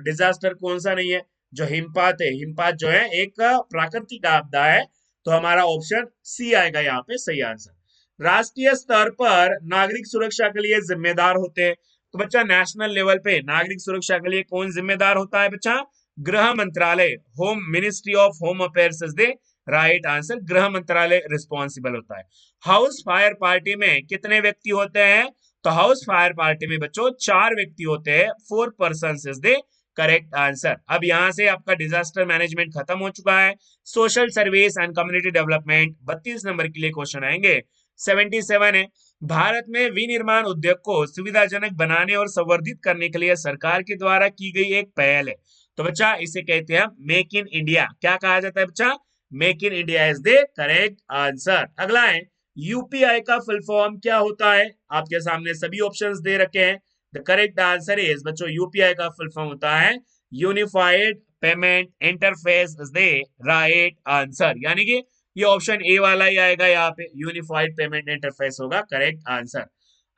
डिजास्टर कौन सा नहीं है? जो हिमपात है, हिमपात जो है एक प्राकृतिक आपदा है। तो हमारा ऑप्शन सी आएगा यहाँ पे सही आंसर। राष्ट्रीय स्तर पर नागरिक सुरक्षा के लिए जिम्मेदार होते हैं। तो बच्चा नेशनल लेवल पे नागरिक सुरक्षा के लिए कौन जिम्मेदार होता है बच्चा? गृह मंत्रालय, home ministry of home affairs is the right answer. गृह मंत्रालय रिस्पॉन्सिबल होता है। हाउस फायर पार्टी में कितने व्यक्ति होते हैं? तो हाउस फायर पार्टी में बच्चों 4 व्यक्ति होते हैं। 4 person is the correct answer. अब यहां से आपका डिजास्टर मैनेजमेंट खत्म हो चुका है। Social service and community development 32 number के लिए क्वेश्चन आएंगे। 77 है, भारत में विनिर्माण उद्योग को सुविधाजनक बनाने और संवर्धित करने के लिए सरकार के द्वारा की गई एक पहल है। तो बच्चा इसे कहते हैं मेक इन इंडिया। क्या कहा जाता है बच्चा? Make in India is the correct answer. अगला है, यूपीआई का फुल फॉर्म क्या होता है? आपके सामने सभी ऑप्शंस दे रखे हैं। द करेक्ट आंसर इज बच्चों, यूपीआई का फुल फॉर्म होता है unified payment interface is the right answer. यानी कि ये ऑप्शन ए वाला ही आएगा, यहाँ पे यूनिफाइड पेमेंट इंटरफेस होगा करेक्ट आंसर।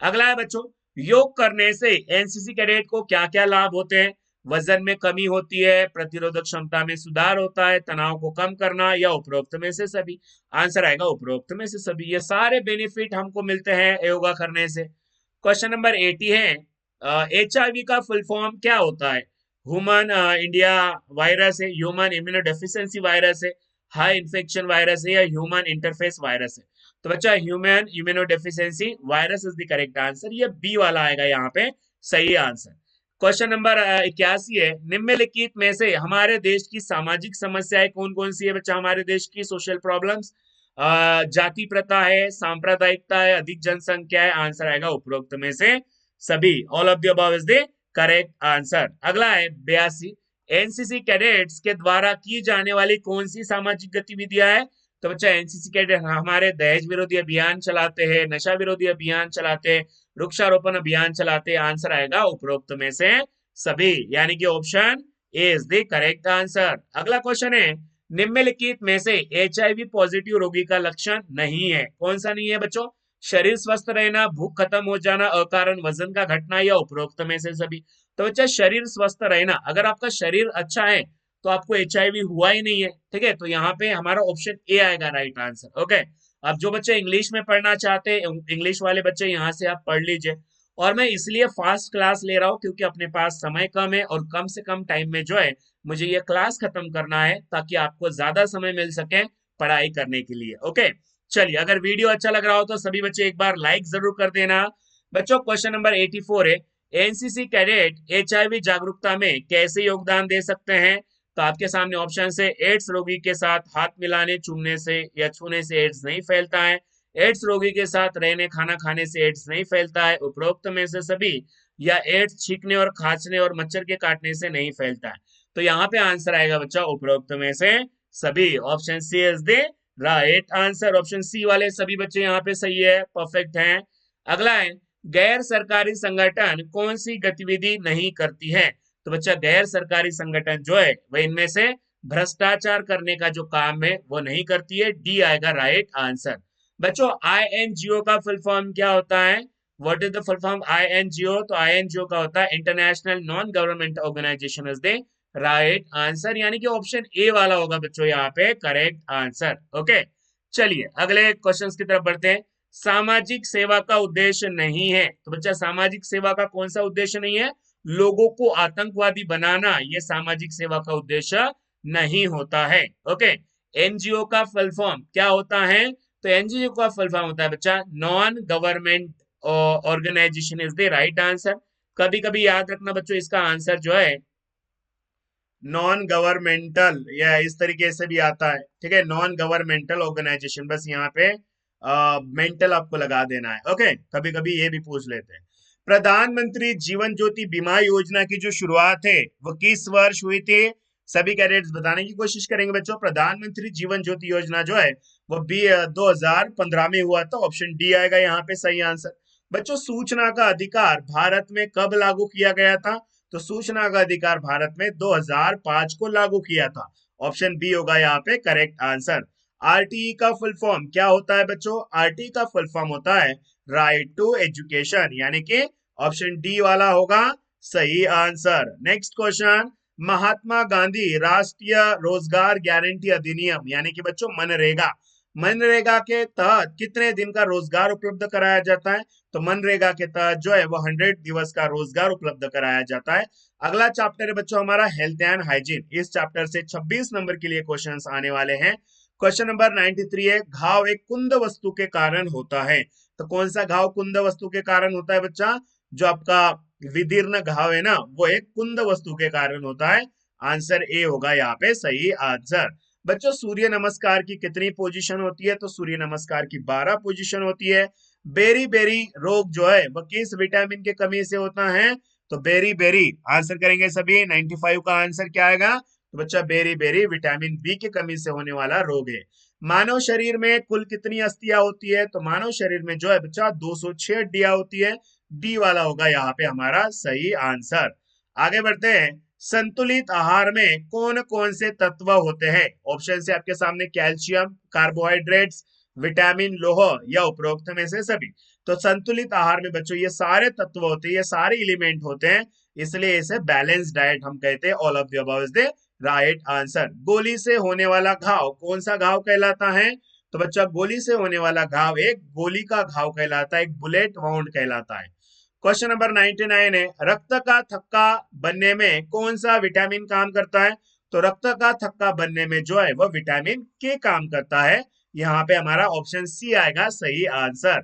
अगला है बच्चों, योग करने से एनसीसी कैडेट को क्या क्या लाभ होते हैं? वजन में कमी होती है, प्रतिरोधक क्षमता में सुधार होता है, तनाव को कम करना, या उपरोक्त में से सभी? आंसर आएगा उपरोक्त में से सभी। ये सारे बेनिफिट हमको मिलते हैं योगा करने से। क्वेश्चन नंबर 80 है, HIV का फुल फॉर्म क्या होता है? ह्यूमन इंडिया वायरस है, ह्यूमन इम्यूनोडेफिशिएंसी वायरस है, हाई इन्फेक्शन वायरस है, या ह्यूमन इंटरफेस वायरस है? तो बच्चा human immunodeficiency virus is the correct answer. ये बी वाला आएगा यहाँ पे सही आंसर। क्वेश्चन नंबर 81 है, निम्नलिखित में से हमारे देश की सामाजिक समस्याएं कौन कौन सी है बच्चा? हमारे देश की सोशल प्रॉब्लम्स, जाति प्रथा है, सांप्रदायिकता है, अधिक जनसंख्या है? आंसर आएगा उपरोक्त में से सभी। All of the above is the correct answer. अगला है 82, एनसीसी कैडेट्स के द्वारा की जाने वाली कौन सी सामाजिक गतिविधियां है? तो बच्चा एनसीसी कैडेट हमारे दहेज विरोधी अभियान चलाते हैं, नशा विरोधी अभियान चलाते हैं, वृक्षारोपण अभियान चलाते हैं? आंसर आएगा उपरोक्त में से सभी, यानी कि option A is the correct answer. अगला क्वेश्चन है, निम्नलिखित में से एचआईवी पॉजिटिव रोगी का लक्षण नहीं है? कौन सा नहीं है बच्चों? शरीर स्वस्थ रहना, भूख खत्म हो जाना, अकारण वजन का घटना, या उपरोक्त में से सभी? तो बच्चा शरीर स्वस्थ रहना, अगर आपका शरीर अच्छा है तो आपको एचआईवी हुआ ही नहीं है, ठीक है? तो यहाँ पे हमारा ऑप्शन ए आएगा राइट आंसर। ओके, अब जो बच्चे इंग्लिश में पढ़ना चाहते हैं, इंग्लिश वाले बच्चे यहाँ से आप पढ़ लीजिए। और मैं इसलिए फास्ट क्लास ले रहा हूँ क्योंकि अपने पास समय कम है और कम से कम टाइम में जो है मुझे ये क्लास खत्म करना है, ताकि आपको ज्यादा समय मिल सके पढ़ाई करने के लिए। ओके, चलिए, अगर वीडियो अच्छा लग रहा हो तो सभी बच्चे एक बार लाइक जरूर कर देना। बच्चों क्वेश्चन नंबर 84 है, एनसीसी कैडेट एचआईवी जागरूकता में कैसे योगदान दे सकते हैं? तो आपके सामने ऑप्शन है, एड्स रोगी के साथ हाथ मिलाने, चूमने से या छूने से एड्स नहीं फैलता है, एड्स रोगी के साथ रहने, खाना खाने से एड्स नहीं फैलता है, उपरोक्त में से सभी, या एड्स छींकने और खांसने और मच्छर के काटने से नहीं फैलता है? तो यहाँ पे आंसर आएगा बच्चा उपरोक्त में से सभी। Option C is the right answer. Option C वाले सभी बच्चे यहाँ पे सही है, परफेक्ट हैं। अगला है, गैर सरकारी संगठन कौन सी गतिविधि नहीं करती है? तो बच्चा गैर सरकारी संगठन जो है वह इनमें से भ्रष्टाचार करने का जो काम है वो नहीं करती है। डी आएगा राइट आंसर। बच्चों आईएनजीओ का फुल फॉर्म क्या होता है? What is the full form INGO? तो आईएनजीओ का होता है international non government organisation is the right answer, यानी कि ऑप्शन ए वाला होगा बच्चों यहाँ पे करेक्ट आंसर। ओके, चलिए अगले क्वेश्चंस की तरफ बढ़ते हैं। सामाजिक सेवा का उद्देश्य नहीं है, तो बच्चा सामाजिक सेवा का कौन सा उद्देश्य नहीं है? लोगों को आतंकवादी बनाना, ये सामाजिक सेवा का उद्देश्य नहीं होता है। ओके, एनजीओ का फुल फॉर्म क्या होता है? तो एनजीओ का फुल फॉर्म होता है बच्चा non government organisation is the right answer. कभी कभी याद रखना बच्चों, इसका आंसर जो है नॉन गवर्नमेंटल या इस तरीके से भी आता है, ठीक है? नॉन गवर्नमेंटल ऑर्गेनाइजेशन, बस यहाँ पे मेंटल आपको लगा देना है। ओके, कभी कभी ये भी पूछ लेते हैं। प्रधानमंत्री जीवन ज्योति बीमा योजना की जो शुरुआत है वो किस वर्ष हुई थी? सभी कैडेट्स बताने की कोशिश करेंगे बच्चों। प्रधानमंत्री जीवन ज्योति योजना जो है वो 2015 में हुआ था। ऑप्शन डी आएगा यहाँ पे सही आंसर। बच्चों सूचना का अधिकार भारत में कब लागू किया गया था? तो सूचना का अधिकार भारत में 2005 को लागू किया था। ऑप्शन बी होगा यहाँ पे करेक्ट आंसर। आरटीई का फुल फॉर्म क्या होता है बच्चों? आरटीई का फुल फॉर्म होता है राइट टू एजुकेशन, यानी कि ऑप्शन डी वाला होगा सही answer. Next question, Mahatma Gandhi राष्ट्रीय रोजगार गारंटी अधिनियम यानी कि बच्चों मनरेगा, मनरेगा के तहत कितने दिन का रोजगार उपलब्ध कराया जाता है? तो मनरेगा के तहत जो है वो 100 दिवस का रोजगार उपलब्ध कराया जाता है। अगला चैप्टर है बच्चों हमारा हेल्थ एंड हाइजीन। इस चैप्टर से 26 नंबर के लिए क्वेश्चंस आने वाले हैं। क्वेश्चन नंबर 93 है, घाव एक कुंद वस्तु के कारण होता है। तो कौन सा घाव कुंद वस्तु के कारण होता है बच्चा? जो आपका विदीर्ण घाव है ना, वो एक कुंद वस्तु के कारण होता है। आंसर ए होगा यहाँ पे सही आंसर। बच्चों सूर्य नमस्कार की कितनी पोजीशन होती है? तो सूर्य नमस्कार की 12 पोजीशन होती है। बेरी बेरी रोग जो है वह किस विटामिन के कमी से होता है? तो बेरी बेरी आंसर करेंगे सभी। 95 का आंसर क्या आएगा? तो बच्चा बेरी बेरी विटामिन बी की कमी से होने वाला रोग है। मानव शरीर में कुल कितनी अस्थियां होती है? तो मानव शरीर में जो है बच्चा 206 हड्डियां होती है। डी वाला होगा यहाँ पे हमारा सही आंसर। आगे बढ़ते हैं। संतुलित आहार में कौन कौन से तत्व होते हैं? ऑप्शन से आपके सामने कैल्शियम, कार्बोहाइड्रेट्स, विटामिन, लौह या उपरोक्त में से सभी। तो संतुलित आहार में बच्चों ये सारे तत्व होते हैं, ये सारे एलिमेंट होते हैं, इसलिए इसे बैलेंस डाइट हम कहते हैं। All of the above is the right answer. गोली से होने वाला घाव कौन सा घाव कहलाता है? तो बच्चा गोली से होने वाला घाव एक गोली का घाव कहलाता है, एक बुलेट वाउंड कहलाता है। क्वेश्चन नंबर 99 है, रक्त का थक्का बनने में कौन सा विटामिन काम करता है? तो रक्त का थक्का बनने में जो है वह विटामिन के काम करता है। यहाँ पे हमारा ऑप्शन सी आएगा सही आंसर।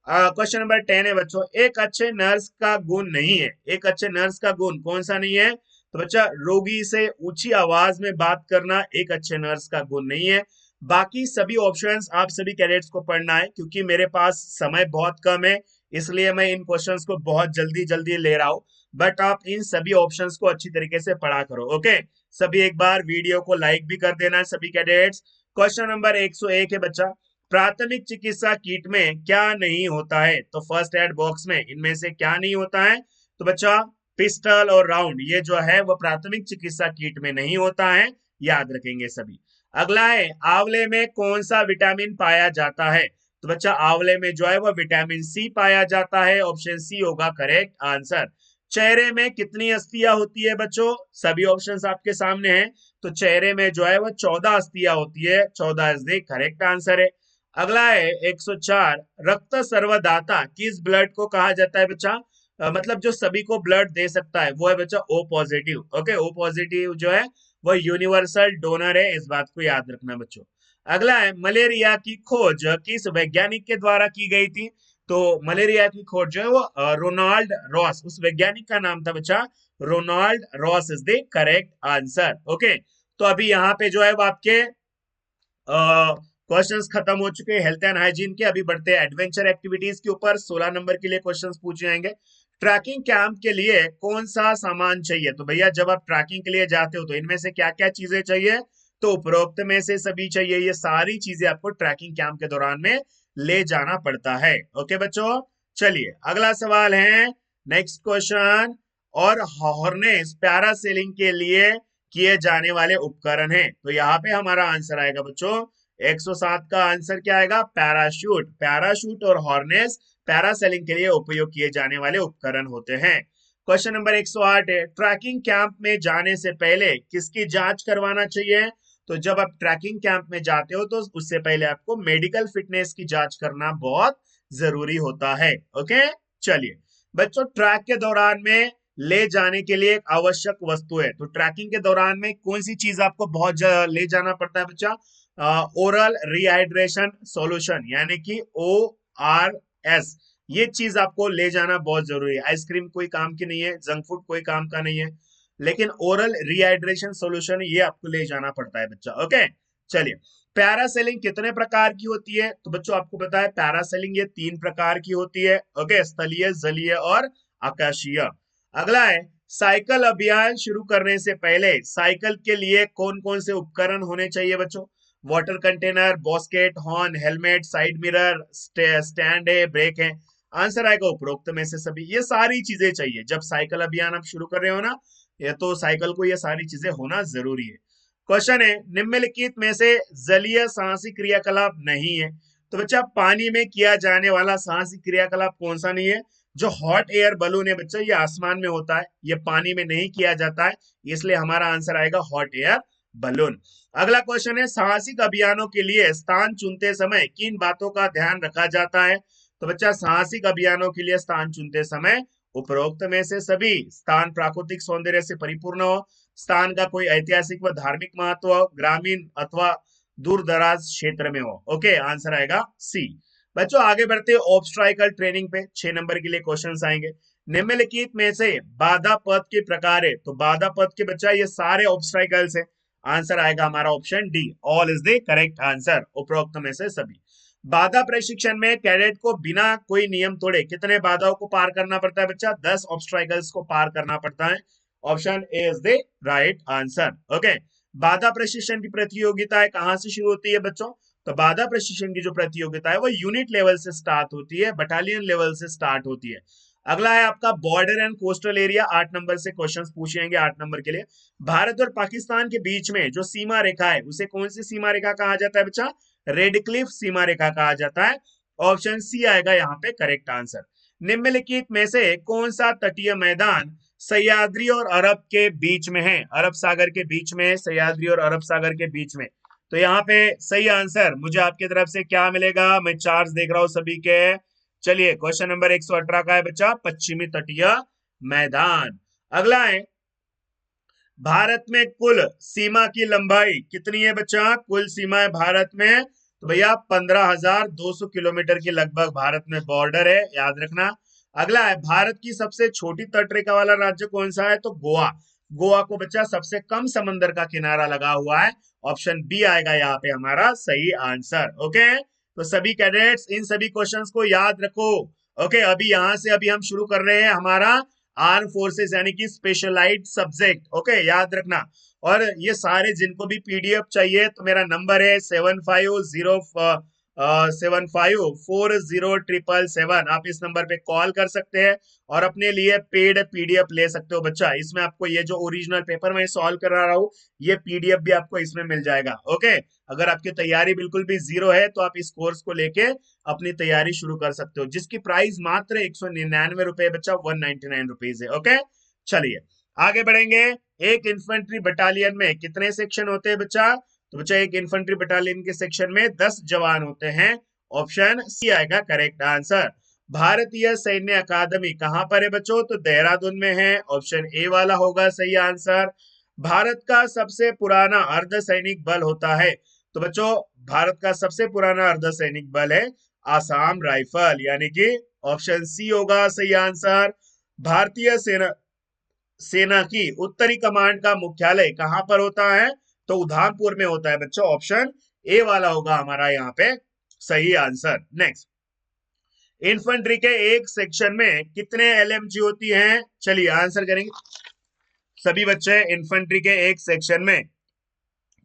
क्वेश्चन नंबर 10 है बच्चों, एक अच्छे नर्स का गुण नहीं है। एक अच्छे नर्स का गुण कौन सा नहीं है? तो बच्चा रोगी से ऊंची आवाज में बात करना एक अच्छे नर्स का गुण नहीं है। बाकी सभी ऑप्शंस आप सभी कैडेट्स को पढ़ना है, क्योंकि मेरे पास समय बहुत कम है, इसलिए मैं इन क्वेश्चंस को बहुत जल्दी जल्दी ले रहा हूं। बट आप इन सभी ऑप्शंस को अच्छी तरीके से पढ़ा करो। ओके, सभी एक बार वीडियो को लाइक भी कर देना सभी कैडेट्स। क्वेश्चन नंबर 101 है बच्चा, प्राथमिक चिकित्सा किट में क्या नहीं होता है? तो फर्स्ट एड बॉक्स में इनमें से क्या नहीं होता है? तो बच्चा पिस्टल और राउंड ये जो है वो प्राथमिक चिकित्सा किट में नहीं होता है, याद रखेंगे सभी। अगला है, आंवले में कौन सा विटामिन पाया जाता है? तो बच्चा आंवले में जो है वो विटामिन सी पाया जाता है। ऑप्शन सी होगा करेक्ट आंसर। चेहरे में कितनी अस्थियां होती है बच्चों? सभी ऑप्शंस आपके सामने हैं। तो चेहरे में जो है वो 14 अस्थियां होती है। 14 इज द करेक्ट आंसर है। अगला है 104, रक्त सर्वदाता किस ब्लड को कहा जाता है बच्चा? मतलब जो सभी को ब्लड दे सकता है वो है बच्चा O positive. Okay, O positive जो है वो यूनिवर्सल डोनर है, इस बात को याद रखना बच्चों। अगला है, मलेरिया की खोज किस वैज्ञानिक के द्वारा की गई थी? तो मलेरिया की खोज जो है वो रोनाल्ड रॉस, उस वैज्ञानिक का नाम था बच्चा Ronald Ross is the correct answer. Okay, तो अभी यहाँ पे जो है वो आपके क्वेश्चंस खत्म हो चुके हैं हेल्थ एंड हाइजीन के। अभी बढ़ते हैं एडवेंचर एक्टिविटीज के ऊपर। 16 नंबर के लिए क्वेश्चंस पूछे जाएंगे। ट्रैकिंग कैंप के लिए कौन सा सामान चाहिए? तो भैया जब आप ट्रैकिंग के लिए जाते हो तो इनमें से क्या क्या चीजें चाहिए? तो उपरोक्त में से सभी चाहिए। ये सारी चीजें आपको ट्रैकिंग कैंप के दौरान में ले जाना पड़ता है। ओके बच्चों, चलिए अगला सवाल है, नेक्स्ट क्वेश्चन। और हॉर्नेस पैरासेलिंग के लिए किए जाने वाले उपकरण हैं। तो यहाँ पे हमारा आंसर आएगा बच्चों 107 का आंसर क्या आएगा? पैराशूट। पैराशूट और हॉर्नेस पैरासेलिंग के लिए उपयोग किए जाने वाले उपकरण होते हैं। क्वेश्चन नंबर 108 है, ट्रैकिंग कैंप में जाने से पहले किसकी जांच करवाना चाहिए? तो जब आप ट्रैकिंग कैंप में जाते हो तो उससे पहले आपको मेडिकल फिटनेस की जांच करना बहुत जरूरी होता है। ओके, चलिए बच्चों, ट्रैक के दौरान में ले जाने के लिए एक आवश्यक वस्तु है। तो ट्रैकिंग के दौरान में कौन सी चीज आपको बहुत ले जाना पड़ता है बच्चा? ओरल रिहाइड्रेशन सॉल्यूशन, यानी कि ORS, ये चीज आपको ले जाना बहुत जरूरी है। आइसक्रीम कोई काम की नहीं है, जंक फूड कोई काम का नहीं है, लेकिन ओरल रिहाइड्रेशन सॉल्यूशन ये आपको ले जाना पड़ता है बच्चा। ओके, चलिए पैरासेलिंग कितने प्रकार की होती है? तो बच्चों आपको पता है पैरासेलिंग ये 3 प्रकार की होती है। ओके, स्थलीय, जलीय और आकाशीय। अगला है, साइकिल अभियान शुरू करने से पहले साइकिल के लिए कौन कौन से उपकरण होने चाहिए बच्चों? Water container, basket, horn, helmet, side mirror, stand है, ब्रेक है। आंसर आएगा उपरोक्त में से सभी। ये सारी चीजें चाहिए जब साइकिल अभियान आप शुरू कर रहे हो ना, ये तो साइकिल को ये सारी चीजें होना जरूरी है। क्वेश्चन है, निम्नलिखित में से जलीय साहसिक क्रियाकलाप नहीं है। तो बच्चा पानी में किया जाने वाला साहसिक क्रियाकलाप कौन सा नहीं है? जो हॉट एयर बलून है बच्चा, ये आसमान में होता है, ये पानी में नहीं किया जाता है, इसलिए हमारा आंसर आएगा हॉट एयर बलून। अगला क्वेश्चन है, साहसिक अभियानों के लिए स्थान चुनते समय किन बातों का ध्यान रखा जाता है? तो बच्चा साहसिक अभियानों के लिए स्थान चुनते समय उपरोक्त में से सभी स्थान प्राकृतिक सौंदर्य से परिपूर्ण हो, स्थान का कोई ऐतिहासिक व धार्मिक महत्व हो, ग्रामीण अथवा दूर दराज क्षेत्र में हो। ओके, आंसर आएगा सी। बच्चों आगे बढ़ते ऑब्स्ट्राइकल ट्रेनिंग पे 6 नंबर के लिए क्वेश्चन आएंगे। निम्नलिखित में से बाधा पथ के प्रकार है, तो बाधा पथ के बच्चा ये सारे ऑब्स्ट्राइकल्स है। आंसर आएगा हमारा option D, all is the correct answer, उपरोक्त में से सभी। बाधा प्रशिक्षण में कैडेट को बिना कोई नियम तोड़े कितने बाधाओं को पार करना पड़ता है बच्चा? 10 ऑब्स्ट्राइकल्स को पार करना पड़ता है। Option A is the right answer. Okay, बाधा प्रशिक्षण की प्रतियोगिताएं कहां से शुरू होती है बच्चों? तो बाधा प्रशिक्षण की जो प्रतियोगिता है वो यूनिट लेवल से स्टार्ट होती है, बटालियन लेवल से स्टार्ट होती है। अगला है आपका border and coastal area, 8 number से क्वेश्चंस पूछेंगे 8 नंबर के लिए। भारत और पाकिस्तान के बीच में जो सीमा रेखा है उसे कौन सी सीमा रेखा कहा जाता है बच्चा? रेड क्लिफ सीमा रेखा कहा जाता है। ऑप्शन सी आएगा यहाँ पे करेक्ट आंसर। निम्नलिखित में से कौन सा तटीय मैदान सह्याद्री और अरब के बीच में है? अरब सागर के बीच में, सह्याद्री और अरब सागर के बीच में। तो यहाँ पे सही आंसर मुझे आपकी तरफ से क्या मिलेगा? मैं चार्ज देख रहा हूं सभी के। चलिए क्वेश्चन नंबर 118 का है बच्चा, पश्चिमी तटीय मैदान। अगला है, भारत में कुल सीमा की लंबाई कितनी है बच्चा? कुल सीमा है भारत में, तो भैया 15,200 किलोमीटर के लगभग भारत में बॉर्डर है, याद रखना। अगला है, भारत की सबसे छोटी तटरेखा वाला राज्य कौन सा है? तो गोवा। गोवा को बच्चा सबसे कम समंदर का किनारा लगा हुआ है। ऑप्शन बी आएगा यहाँ पे हमारा सही आंसर। ओके, तो सभी कैडेट्स इन सभी क्वेश्चंस को याद रखो। ओके, अभी यहां से अभी हम शुरू कर रहे हैं हमारा आर्म फोर्सेस यानी कि स्पेशलाइज्ड सब्जेक्ट। ओके, याद रखना। और ये सारे जिनको भी पीडीएफ चाहिए तो मेरा नंबर है 7507540777। आप इस नंबर पे कॉल कर सकते हैं और अपने लिए पेड पीडीएफ ले सकते हो बच्चा। इसमें आपको ये जो ओरिजिनल पेपर मैं सॉल्व करा रहा हूँ ये पीडीएफ भी आपको इसमें मिल जाएगा। ओके, अगर आपकी तैयारी बिल्कुल भी जीरो है तो आप इस कोर्स को लेके अपनी तैयारी शुरू कर सकते हो, जिसकी प्राइस मात्र 199 रुपए बच्चा, 199 रुपीज है। ओके, चलिए आगे बढ़ेंगे। एक इन्फेंट्री बटालियन में कितने सेक्शन होते हैं बच्चा? तो बच्चा एक इन्फेंट्री बटालियन के सेक्शन में 10 जवान होते हैं। ऑप्शन सी आएगा करेक्ट आंसर। भारतीय सैन्य अकादमी कहां पर है बच्चों? तो देहरादून में है। ऑप्शन ए वाला होगा सही आंसर। भारत का सबसे पुराना अर्धसैनिक बल होता है? तो बच्चों भारत का सबसे पुराना अर्धसैनिक बल है आसाम राइफल, यानी कि ऑप्शन सी होगा सही आंसर। भारतीय सेना सेना की उत्तरी कमांड का मुख्यालय कहां पर होता है? तो उधमपुर में होता है बच्चों। ऑप्शन ए वाला होगा हमारा यहाँ पे सही आंसर। नेक्स्ट, इन्फेंट्री के एक सेक्शन में कितने एलएमजी होती हैं? चलिए आंसर करेंगे सभी बच्चे। इन्फेंट्री के एक सेक्शन में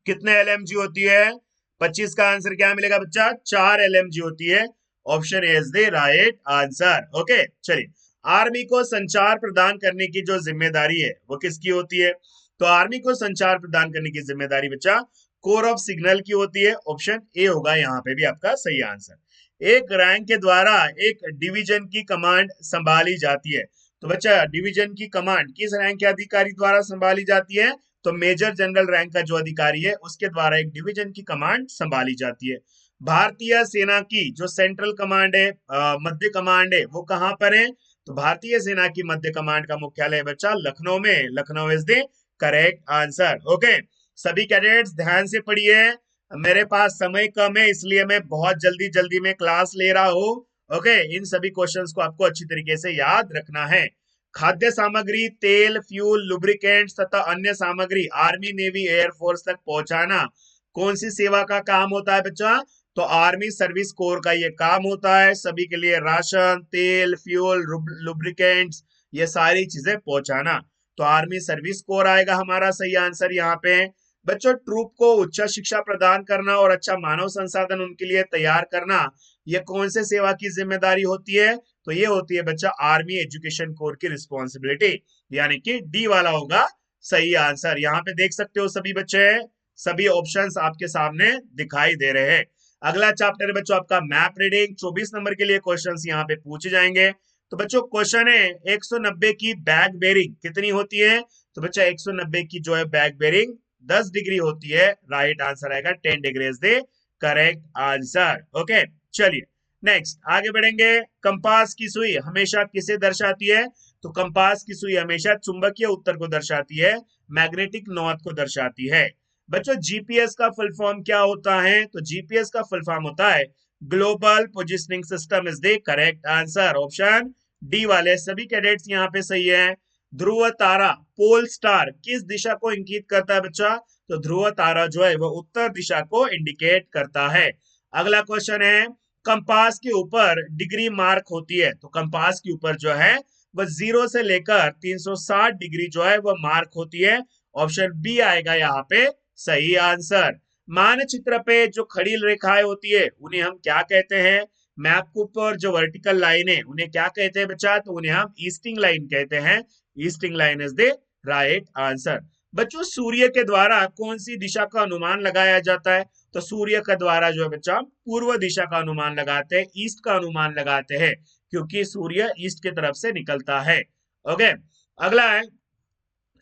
कितने एलएमजी होती है? 25 का आंसर क्या मिलेगा बच्चा? 4 एलएमजी होती है। Option A is the right answer. Okay, चलिए आर्मी को संचार प्रदान करने की जो जिम्मेदारी है वो किसकी होती है? तो आर्मी को संचार प्रदान करने की जिम्मेदारी बच्चा कोर ऑफ सिग्नल की होती है। ऑप्शन ए होगा यहाँ पे भी आपका सही आंसर। एक रैंक के द्वारा एक डिवीजन की कमांड संभाली जाती है। तो बच्चा डिवीजन की कमांड किस रैंक के अधिकारी द्वारा संभाली जाती है? तो मेजर जनरल रैंक का जो अधिकारी है उसके द्वारा एक डिवीजन की कमांड संभाली जाती है। भारतीय सेना की जो सेंट्रल कमांड है, मध्य कमांड है, वो कहां पर है? तो भारतीय सेना की मध्य कमांड का मुख्यालय बच्चा लखनऊ में। Lucknow is the correct answer. Okay, सभी कैडेट्स ध्यान से पढ़िए, मेरे पास समय कम है इसलिए मैं बहुत जल्दी जल्दी में क्लास ले रहा हूँ। ओके, इन सभी क्वेश्चंस को आपको अच्छी तरीके से याद रखना है। खाद्य सामग्री, तेल, फ्यूल, लुब्रिकेंट्स तथा अन्य सामग्री आर्मी, नेवी, एयरफोर्स तक पहुंचाना कौन सी सेवा का काम होता है बच्चा? तो आर्मी सर्विस कोर का ये काम होता है, सभी के लिए राशन, तेल, फ्यूल, लुब्रिकेंट्स ये सारी चीजें पहुंचाना। तो आर्मी सर्विस कोर आएगा हमारा सही आंसर यहाँ पे। बच्चों ट्रूप को उच्च शिक्षा प्रदान करना और अच्छा मानव संसाधन उनके लिए तैयार करना ये कौन से सेवा की जिम्मेदारी होती है? तो ये होती है बच्चा आर्मी एजुकेशन कोर की रिस्पॉन्सिबिलिटी, यानी कि डी वाला होगा सही आंसर। यहाँ पे देख सकते हो सभी बच्चे, सभी ऑप्शंस आपके सामने दिखाई दे रहे हैं। अगला चैप्टर है बच्चों आपका मैप रीडिंग। 24 नंबर के लिए क्वेश्चंस यहाँ पे पूछे जाएंगे। तो बच्चों क्वेश्चन है 190 की बैक बेरिंग कितनी होती है? तो बच्चा 190 की जो है बैक बेरिंग 10 डिग्री होती है। राइट आंसर आएगा 10 degree is the correct answer. Okay, चलिए नेक्स्ट आगे बढ़ेंगे। कंपास की सुई हमेशा किसे दर्शाती है? तो कंपास की सुई हमेशा चुंबकीय उत्तर को दर्शाती है, मैग्नेटिक नॉर्थ को दर्शाती है। बच्चों जीपीएस का फुल फॉर्म क्या होता है? तो जीपीएस का फुल फॉर्म होता है global positioning system is the correct answer. Option D वाले सभी कैडेट्स यहाँ पे सही है। ध्रुव तारा पोल स्टार किस दिशा को इंगित करता है बच्चा? तो ध्रुव तारा जो है वो उत्तर दिशा को इंडिकेट करता है। अगला क्वेश्चन है कंपास के ऊपर डिग्री मार्क होती है, तो कंपास के ऊपर जो है वह 0 से लेकर 360 डिग्री जो है वह मार्क होती है। ऑप्शन बी आएगा यहाँ पे सही आंसर। मानचित्र पे जो खड़ी रेखाएं होती है उन्हें हम क्या कहते हैं? मैप के ऊपर जो वर्टिकल लाइन है उन्हें क्या कहते हैं बच्चा? तो उन्हें हम ईस्टिंग लाइन कहते हैं। Easting line is the right answer. बच्चों सूर्य के द्वारा कौन सी दिशा का अनुमान लगाया जाता है? तो सूर्य के द्वारा जो है बच्चा पूर्व दिशा का अनुमान लगाते हैं, ईस्ट का अनुमान लगाते हैं, क्योंकि सूर्य ईस्ट की तरफ से निकलता है। ओके, अगला है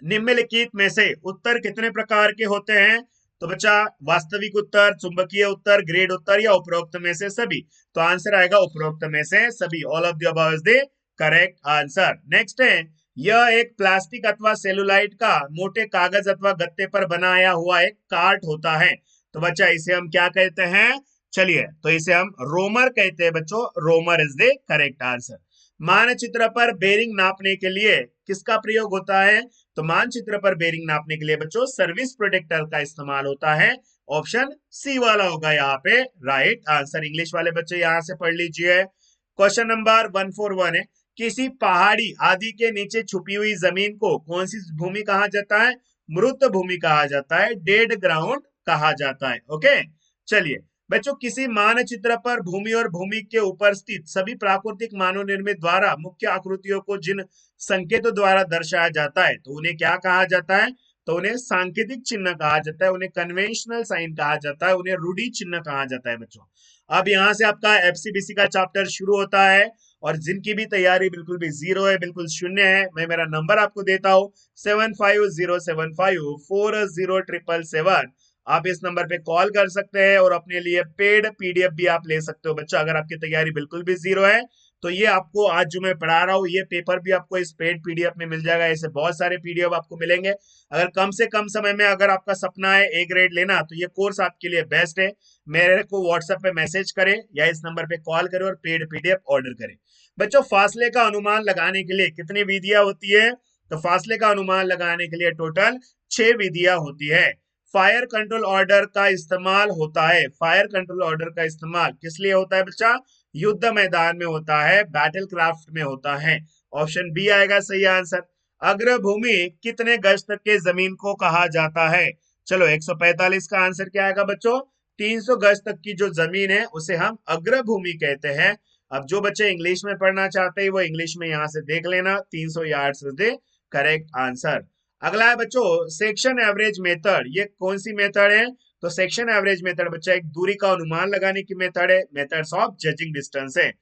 निम्नलिखित में से उत्तर कितने प्रकार के होते हैं? तो बच्चा वास्तविक उत्तर, चुंबकीय उत्तर, ग्रेड उत्तर या उपरोक्त में से सभी। तो आंसर आएगा उपरोक्त में से सभी। All of the above is the correct answer. Next है यह एक प्लास्टिक अथवा सेलुलाइट का मोटे कागज अथवा गत्ते पर बनाया हुआ एक कार्ट होता है। तो बच्चा इसे हम क्या कहते हैं? चलिए तो इसे हम रोमर कहते हैं बच्चों। रोमर इज द करेक्ट आंसर। मानचित्र पर बेरिंग नापने के लिए किसका प्रयोग होता है? तो मानचित्र पर बेरिंग नापने के लिए बच्चों सर्विस प्रोटेक्टर का इस्तेमाल होता है। ऑप्शन सी वाला होगा यहाँ पे राइट आंसर। इंग्लिश वाले बच्चे यहाँ से पढ़ लीजिए। क्वेश्चन नंबर 141 है किसी पहाड़ी आदि के नीचे छुपी हुई जमीन को कौन सी भूमि कहा जाता है? मृत भूमि कहा जाता है, डेड ग्राउंड कहा जाता है। ओके, चलिए बच्चों किसी मानचित्र पर भूमि और भूमि के ऊपर स्थित सभी प्राकृतिक मानव निर्मित द्वारा मुख्य आकृतियों को जिन संकेतों द्वारा दर्शाया जाता है तो उन्हें क्या कहा जाता है? तो उन्हें सांकेतिक चिन्ह कहा जाता है, उन्हें कन्वेंशनल साइन कहा जाता है, उन्हें रूढ़ि चिन्ह कहा जाता है बच्चों। अब यहाँ से आपका एफसीबीसी का चैप्टर शुरू होता है और जिनकी भी तैयारी बिल्कुल भी जीरो है, बिल्कुल शून्य है, मैं मेरा नंबर आपको देता हूँ 7507540777। आप इस नंबर पे कॉल कर सकते हैं और अपने लिए पेड पीडीएफ भी आप ले सकते हो बच्चा। अगर आपकी तैयारी बिल्कुल भी जीरो है तो ये आपको आज जो मैं पढ़ा रहा हूँ ये पेपर भी आपको इस पेड पीडीएफ में मिल जाएगा। ऐसे बहुत सारे पीडीएफ आपको मिलेंगे। अगर कम से कम समय में अगर आपका सपना है ए ग्रेड लेना तो ये कोर्स आपके लिए बेस्ट है। मेरे को व्हाट्सएप पे मैसेज करें या इस नंबर पे कॉल करें और पेड पीडीएफ ऑर्डर करें। बच्चों फासले का अनुमान लगाने के लिए कितनी विधियां होती है? तो फासले का अनुमान लगाने के लिए टोटल 6 विधियां होती है। फायर कंट्रोल ऑर्डर का इस्तेमाल होता है। फायर कंट्रोल ऑर्डर का इस्तेमाल किस लिए होता है बच्चा? युद्ध मैदान में होता है, बैटल क्राफ्ट में होता है। ऑप्शन बी आएगा सही आंसर। अग्रभूमि कितने गज तक के जमीन को कहा जाता है? चलो 145 का आंसर क्या आएगा बच्चों? 300 गज तक की जो जमीन है उसे हम अग्रभूमि कहते हैं। अब जो बच्चे इंग्लिश में पढ़ना चाहते हैं वो इंग्लिश में यहाँ से देख लेना। 300 yards is the correct answer. अगला है बच्चों सेक्शन एवरेज मेथड। ये कौन सी मेथड है? तो सेक्शन एवरेज मेथड बच्चा एक दूरी का अनुमान लगाने की मेथड है। मेथड्स ऑफ जजिंग डिस्टेंस है।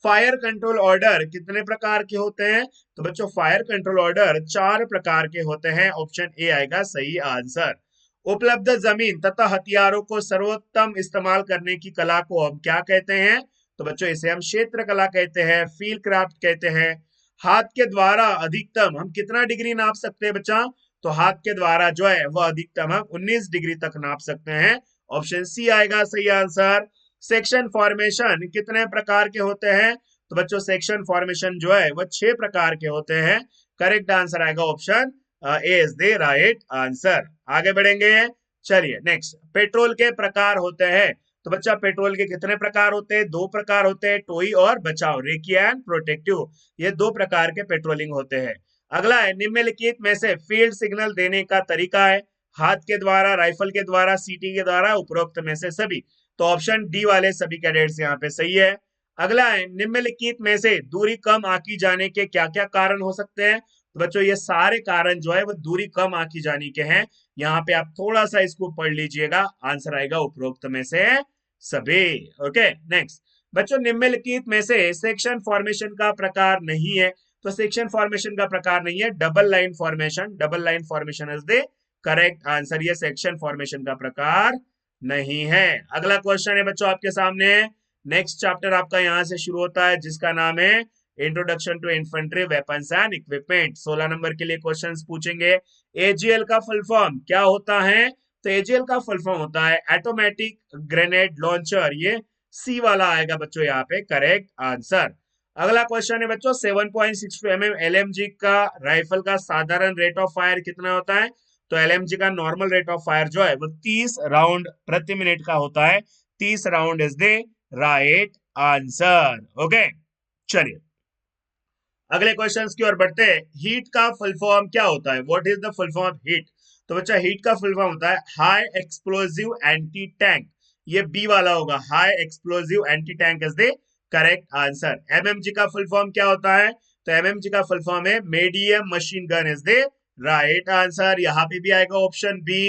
फायर कंट्रोल ऑर्डर कितने प्रकार के होते हैं? तो बच्चों फायर कंट्रोल ऑर्डर 4 प्रकार के होते हैं। ऑप्शन ए आएगा सही आंसर। उपलब्ध जमीन तथा हथियारों को सर्वोत्तम इस्तेमाल करने की कला को हम क्या कहते हैं? तो बच्चों इसे हम क्षेत्र कला कहते हैं, फील्ड क्राफ्ट कहते हैं। हाथ के द्वारा अधिकतम हम कितना डिग्री नाप सकते हैं बच्चा? तो हाथ के द्वारा जो है वह अधिकतम हम 19 डिग्री तक नाप सकते हैं। ऑप्शन सी आएगा सही आंसर। सेक्शन फॉर्मेशन कितने प्रकार के होते हैं? तो बच्चों सेक्शन फॉर्मेशन जो है वह 6 प्रकार के होते हैं। करेक्ट आंसर आएगा option A is the right answer. आगे बढ़ेंगे, चलिए नेक्स्ट पेट्रोल के प्रकार होते हैं। तो बच्चा पेट्रोल के कितने प्रकार होते हैं? 2 प्रकार होते हैं, टोई और बचाव, रेकिया एंड प्रोटेक्टिव। ये 2 प्रकार के पेट्रोलिंग होते हैं। अगला है निम्नलिखित में से फील्ड सिग्नल देने का तरीका है। हाथ के द्वारा, राइफल के द्वारा, सीटी के द्वारा, उपरोक्त में से सभी। तो ऑप्शन डी वाले सभी कैडेट्स यहाँ पे सही है। अगला है निम्नलिखित में से दूरी कम आंकी जाने के क्या क्या कारण हो सकते हैं? तो बच्चों ये सारे कारण जो है वो दूरी कम आंकी जाने के हैं। यहाँ पे आप थोड़ा सा इसको पढ़ लीजिएगा, आंसर आएगा उपरोक्त में से सभी। ओके नेक्स्ट बच्चों निम्नलिखित में से सेक्शन फॉर्मेशन का प्रकार नहीं है। तो सेक्शन फॉर्मेशन का प्रकार नहीं है double line formation. Double line formation is the correct answer, ये सेक्शन फॉर्मेशन का प्रकार नहीं है। अगला क्वेश्चन है बच्चों आपके सामने। नेक्स्ट चैप्टर आपका यहां से शुरू होता है जिसका नाम है introduction to infantry weapons and equipment. 16 number के लिए क्वेश्चंस पूछेंगे। एजीएल का फुल फॉर्म क्या होता है? तो एजीएल का फुल फॉर्म होता है ऑटोमेटिक ग्रेनेड लॉन्चर। ये सी वाला आएगा बच्चों यहाँ पे करेक्ट आंसर। अगला क्वेश्चन है बच्चों 7.62 mm एलएमजी का राइफल का साधारण रेट ऑफ फायर कितना होता है? तो एलएमजी का नॉर्मल रेट ऑफ फायर जो है वो 30 राउंड प्रति मिनट का होता है। 30 round is the right answer. Okay, चलिए अगले क्वेश्चंस की ओर बढ़ते हैं। हीट का फुल फॉर्म क्या होता है? What is the full form of heat? तो बच्चा हीट का फुल फॉर्म होता है हाई एक्सप्लोसिव एंटी टैंक। ये बी वाला होगा, high explosive anti tank is the correct answer. MMG का फुल फॉर्म क्या होता है? तो एमएमजी का फुल फॉर्म है medium machine gun is the right answer. यहाँ पे भी आएगा ऑप्शन बी।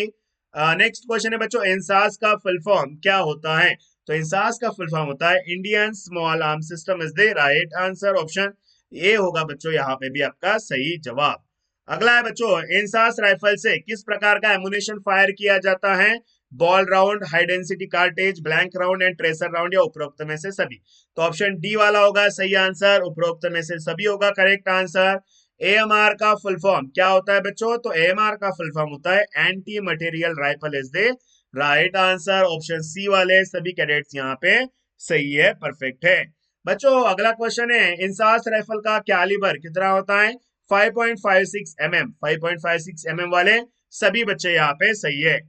नेक्स्ट क्वेश्चन है बच्चों इंसास का फुल फॉर्म क्या होता है? तो इंसास का फुल फॉर्म होता है Indian small arm system is the right answer. Option ये होगा बच्चों यहाँ पे भी आपका सही जवाब। अगला है बच्चों इंसास राइफल से किस प्रकार का एमुनेशन फायर किया जाता है? Ball round, high density cartridge, blank round and tracer round या उपरोक्त में से सभी? तो ऑप्शन डी वाला होगा सही आंसर, उपरोक्त में से सभी होगा करेक्ट आंसर। एएमआर का फुल फॉर्म क्या होता है बच्चों? तो एएमआर का फुल फॉर्म होता है anti material rifle is the right answer. Option C वाले सभी कैडेट्स यहाँ पे सही है, परफेक्ट है। बच्चों अगला क्वेश्चन है इंसास राइफल का कैलिबर कितना होता है? 5.56 mm। 5.56 mm वाले सभी बच्चे यहाँ पे सही है।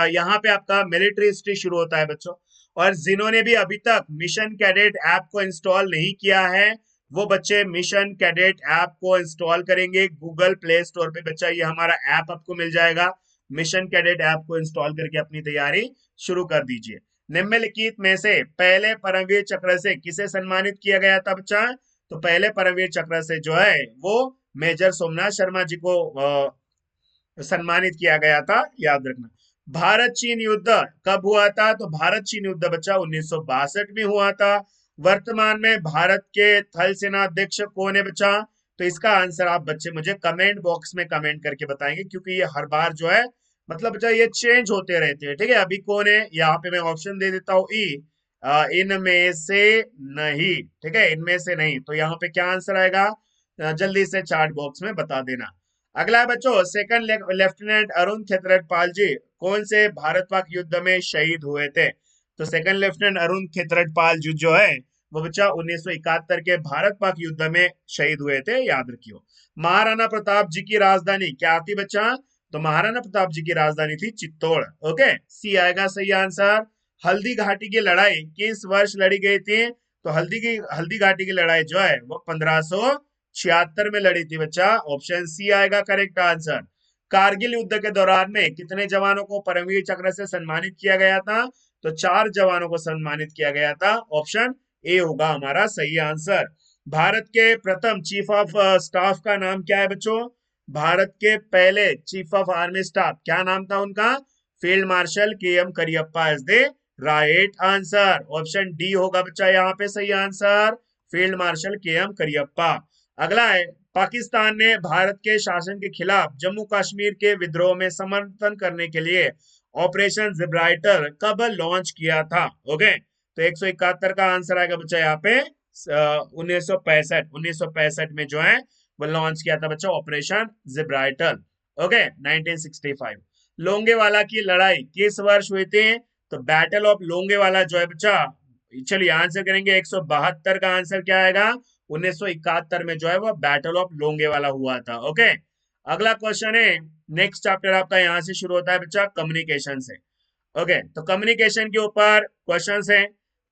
यहाँ पे आपका मिलिट्री हिस्ट्री शुरू होता है बच्चों। और जिन्होंने भी अभी तक मिशन कैडेट ऐप को इंस्टॉल नहीं किया है वो बच्चे मिशन कैडेट ऐप को इंस्टॉल करेंगे गूगल प्ले स्टोर पे। बच्चा ये हमारा ऐप आपको मिल जाएगा। मिशन कैडेट ऐप को इंस्टॉल करके अपनी तैयारी शुरू कर दीजिए। निम्नलिखित में से पहले परमवीर चक्र से किसे सम्मानित किया गया था बच्चा? तो पहले परमवीर चक्र से जो है वो मेजर सोमनाथ शर्मा जी को सम्मानित किया गया था, याद रखना। भारत चीन युद्ध कब हुआ था? तो भारत चीन युद्ध बच्चा 1962 में हुआ था। वर्तमान में भारत के थल सेना अध्यक्ष कौन है बच्चा? तो इसका आंसर आप बच्चे मुझे कमेंट बॉक्स में कमेंट करके बताएंगे क्योंकि ये हर बार जो है मतलब बच्चा ये चेंज होते रहते हैं। ठीक है, अभी कौन है यहाँ पे मैं ऑप्शन दे देता हूँ ई, इनमें से नहीं। ठीक है, इनमें से नहीं, तो यहाँ पे क्या आंसर आएगा? जल्दी से चार्ट बॉक्स में बता देना। अगला है बच्चों सेकंड लेफ्टिनेंट अरुण खेतरपाल जी कौन से भारत पाक युद्ध में शहीद हुए थे? तो सेकंड लेफ्टिनेंट अरुण खेतरपाल जी जो है वो बच्चा 1971 के भारत पाक युद्ध में शहीद हुए थे, याद रखियो। महाराणा प्रताप जी की राजधानी क्या थी बच्चा? तो महाराणा प्रताप जी की राजधानी थी चित्तौड़। ओके, सी आएगा सही आंसर। हल्दी घाटी की लड़ाई किस वर्ष लड़ी गई थी? तो हल्दी घाटी की लड़ाई जो है वो 1576 में लड़ी थी बच्चा। ऑप्शन सी आएगा करेक्ट आंसर। कारगिल युद्ध के दौरान में कितने जवानों को परमवीर चक्र से सम्मानित किया गया था? तो 4 जवानों को सम्मानित किया गया था। ऑप्शन ए होगा हमारा सही आंसर। भारत के प्रथम चीफ ऑफ स्टाफ का नाम क्या है बच्चों? भारत के पहले चीफ ऑफ आर्मी स्टाफ क्या नाम था उनका? Field marshal K M Cariappa is the right answer. Option D होगा बच्चा यहाँ पे सही answer, field marshal K M Cariappa. अगला है पाकिस्तान ने भारत के शासन के खिलाफ जम्मू कश्मीर के विद्रोह में समर्थन करने के लिए ऑपरेशन जिब्राल्टर कब लॉन्च किया था? ओके, तो 171 का आंसर आएगा बच्चा यहाँ पे 1965 में जो है वो लॉन्च किया था बच्चा ऑपरेशन जिब्राल्टर। ओके, 1965। लोंगेवाला की लड़ाई किस वर्ष हुई थी? तो बैटल ऑफ लोंगेवाला जो है बच्चा, चलिए आंसर करेंगे 172 का आंसर क्या आएगा? 1971 में जो है वो बैटल ऑफ लोंगेवाला हुआ था। ओके, अगला क्वेश्चन है नेक्स्ट चैप्टर आपका यहाँ से शुरू होता है बच्चा कम्युनिकेशन से। ओके, तो कम्युनिकेशन के ऊपर क्वेश्चन है।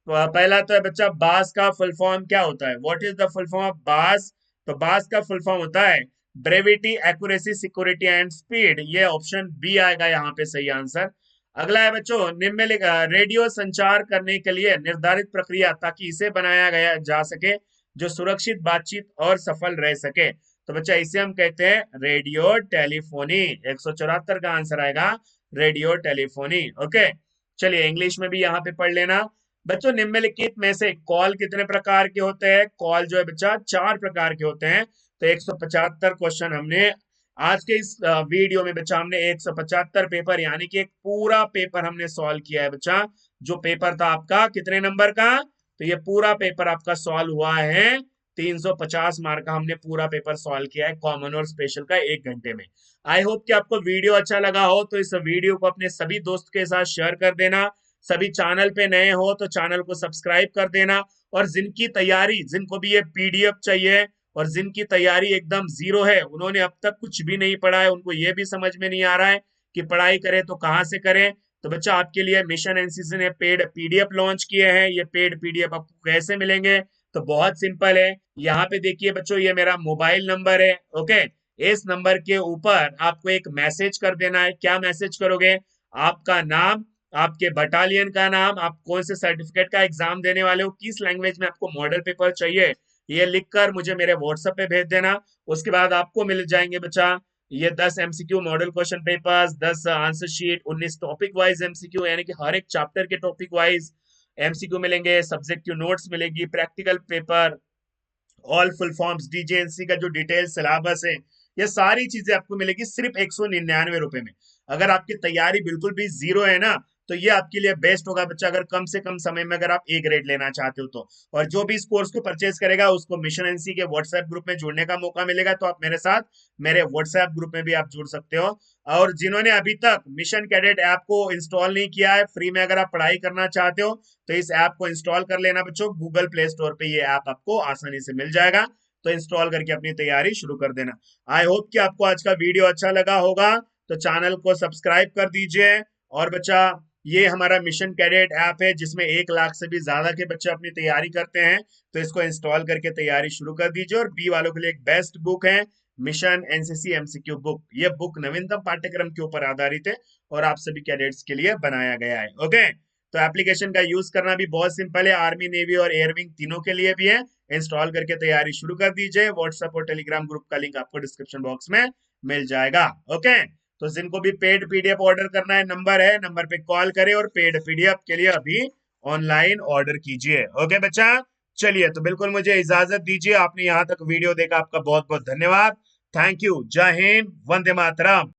पहला तो है बच्चा बास का फुल फॉर्म क्या होता है? What is the full form of बास? तो बास का फुल फॉर्म होता है brevity, accuracy, security and speed. ये ऑप्शन बी आएगा यहाँ पे सही आंसर। अगला है बच्चों निम्नलिखित रेडियो संचार करने के लिए निर्धारित प्रक्रिया ताकि इसे बनाया गया जा सके जो सुरक्षित बातचीत और सफल रह सके। तो बच्चा इसे हम कहते हैं रेडियो टेलीफोनी। 174 का आंसर आएगा रेडियो टेलीफोनी। ओके, चलिए इंग्लिश में भी यहाँ पे पढ़ लेना। बच्चों निम्नलिखित में से कॉल कितने प्रकार के होते हैं? कॉल जो है बच्चा 4 प्रकार के होते हैं। तो 175 क्वेश्चन हमने आज के इस वीडियो में बच्चा हमने 175 पेपर यानी कि एक पूरा पेपर हमने सॉल्व किया है बच्चा। जो पेपर था आपका कितने नंबर का, तो ये पूरा पेपर आपका सॉल्व हुआ है 350 मार्क का हमने पूरा पेपर सॉल्व किया है कॉमन और स्पेशल का 1 घंटे में। आई होप कि आपको वीडियो अच्छा लगा हो, तो इस वीडियो को अपने सभी दोस्त के साथ शेयर कर देना। सभी चैनल पे नए हो तो चैनल को सब्सक्राइब कर देना। और जिनकी तैयारी, जिनको भी ये पीडीएफ चाहिए और जिनकी तैयारी एकदम जीरो है, उन्होंने अब तक कुछ भी नहीं पढ़ा है, उनको ये भी समझ में नहीं आ रहा है कि पढ़ाई करें तो कहाँ से करें, तो बच्चा आपके लिए मिशन एनसीसी ने पेड पीडीएफ लॉन्च किए हैं। ये पेड पीडीएफ आपको कैसे मिलेंगे, तो बहुत सिंपल है। यहाँ पे देखिए बच्चों, ये मेरा मोबाइल नंबर है। ओके, इस नंबर के ऊपर आपको एक मैसेज कर देना है। क्या मैसेज करोगे, आपका नाम, आपके बटालियन का नाम, आप कौन से सर्टिफिकेट का एग्जाम देने वाले हो, किस लैंग्वेज में आपको मॉडल पेपर चाहिए, ये लिखकर मुझे मेरे व्हाट्सएप पे भेज देना। उसके बाद आपको मिल जाएंगे बच्चा ये 10 MCQ model question papers, 10 answer sheet, 19 topic wise MCQ, यानी कि हर एक चैप्टर के टॉपिक वाइज एमसीक्यू मिलेंगे, सब्जेक्टिव नोट्स मिलेगी, practical paper, all full forms, DJNC का जो डिटेल सिलेबस है, ये सारी चीजें आपको मिलेगी सिर्फ 199 रुपए में। अगर आपकी तैयारी बिल्कुल भी जीरो है ना, तो ये आपके लिए बेस्ट होगा बच्चा, अगर कम से कम समय में अगर आप ए ग्रेड लेना चाहते हो तो। और जो भी इस कोर्स को परचेज करेगा उसको मिशन एनसी के व्हाट्सएप ग्रुप में जुड़ने का मौका मिलेगा, तो आप मेरे साथ मेरे व्हाट्सएप ग्रुप में भी आप जुड़ सकते हो। और जिन्होंने अभी तक मिशन कैडेट ऐप को इंस्टॉल नहीं किया है, फ्री में अगर आप पढ़ाई करना चाहते हो तो इस ऐप को इंस्टॉल कर लेना बच्चों। गूगल प्ले स्टोर पे ये ऐप आपको आसानी से मिल जाएगा, तो इंस्टॉल करके अपनी तैयारी शुरू कर देना। आई होप कि आपको आज का वीडियो अच्छा लगा होगा, तो चैनल को सब्सक्राइब कर दीजिए। और बच्चा, ये हमारा मिशन कैडेट ऐप है जिसमें 1 लाख से भी ज्यादा के बच्चे अपनी तैयारी करते हैं, तो इसको इंस्टॉल करके तैयारी शुरू कर दीजिए। और बी वालों के लिए एक बेस्ट बुक है मिशन एनसीसी एमसीक्यू बुक। ये बुक नवीनतम पाठ्यक्रम के ऊपर आधारित है और आप सभी कैडेट्स के लिए बनाया गया है। ओके, तो एप्लीकेशन का यूज करना भी बहुत सिंपल है, आर्मी, नेवी और एयरविंग तीनों के लिए भी है। इंस्टॉल करके तैयारी शुरू कर दीजिए। व्हाट्सएप और टेलीग्राम ग्रुप का लिंक आपको डिस्क्रिप्शन बॉक्स में मिल जाएगा। ओके, तो जिनको भी पेड पीडीएफ ऑर्डर करना है, नंबर है, नंबर पे कॉल करें और पेड पीडीएफ के लिए अभी ऑनलाइन ऑर्डर कीजिए। ओके बच्चा, चलिए तो बिल्कुल मुझे इजाजत दीजिए। आपने यहाँ तक वीडियो देखा, आपका बहुत बहुत धन्यवाद। Thank you. जय हिंद, वंदे मातरम।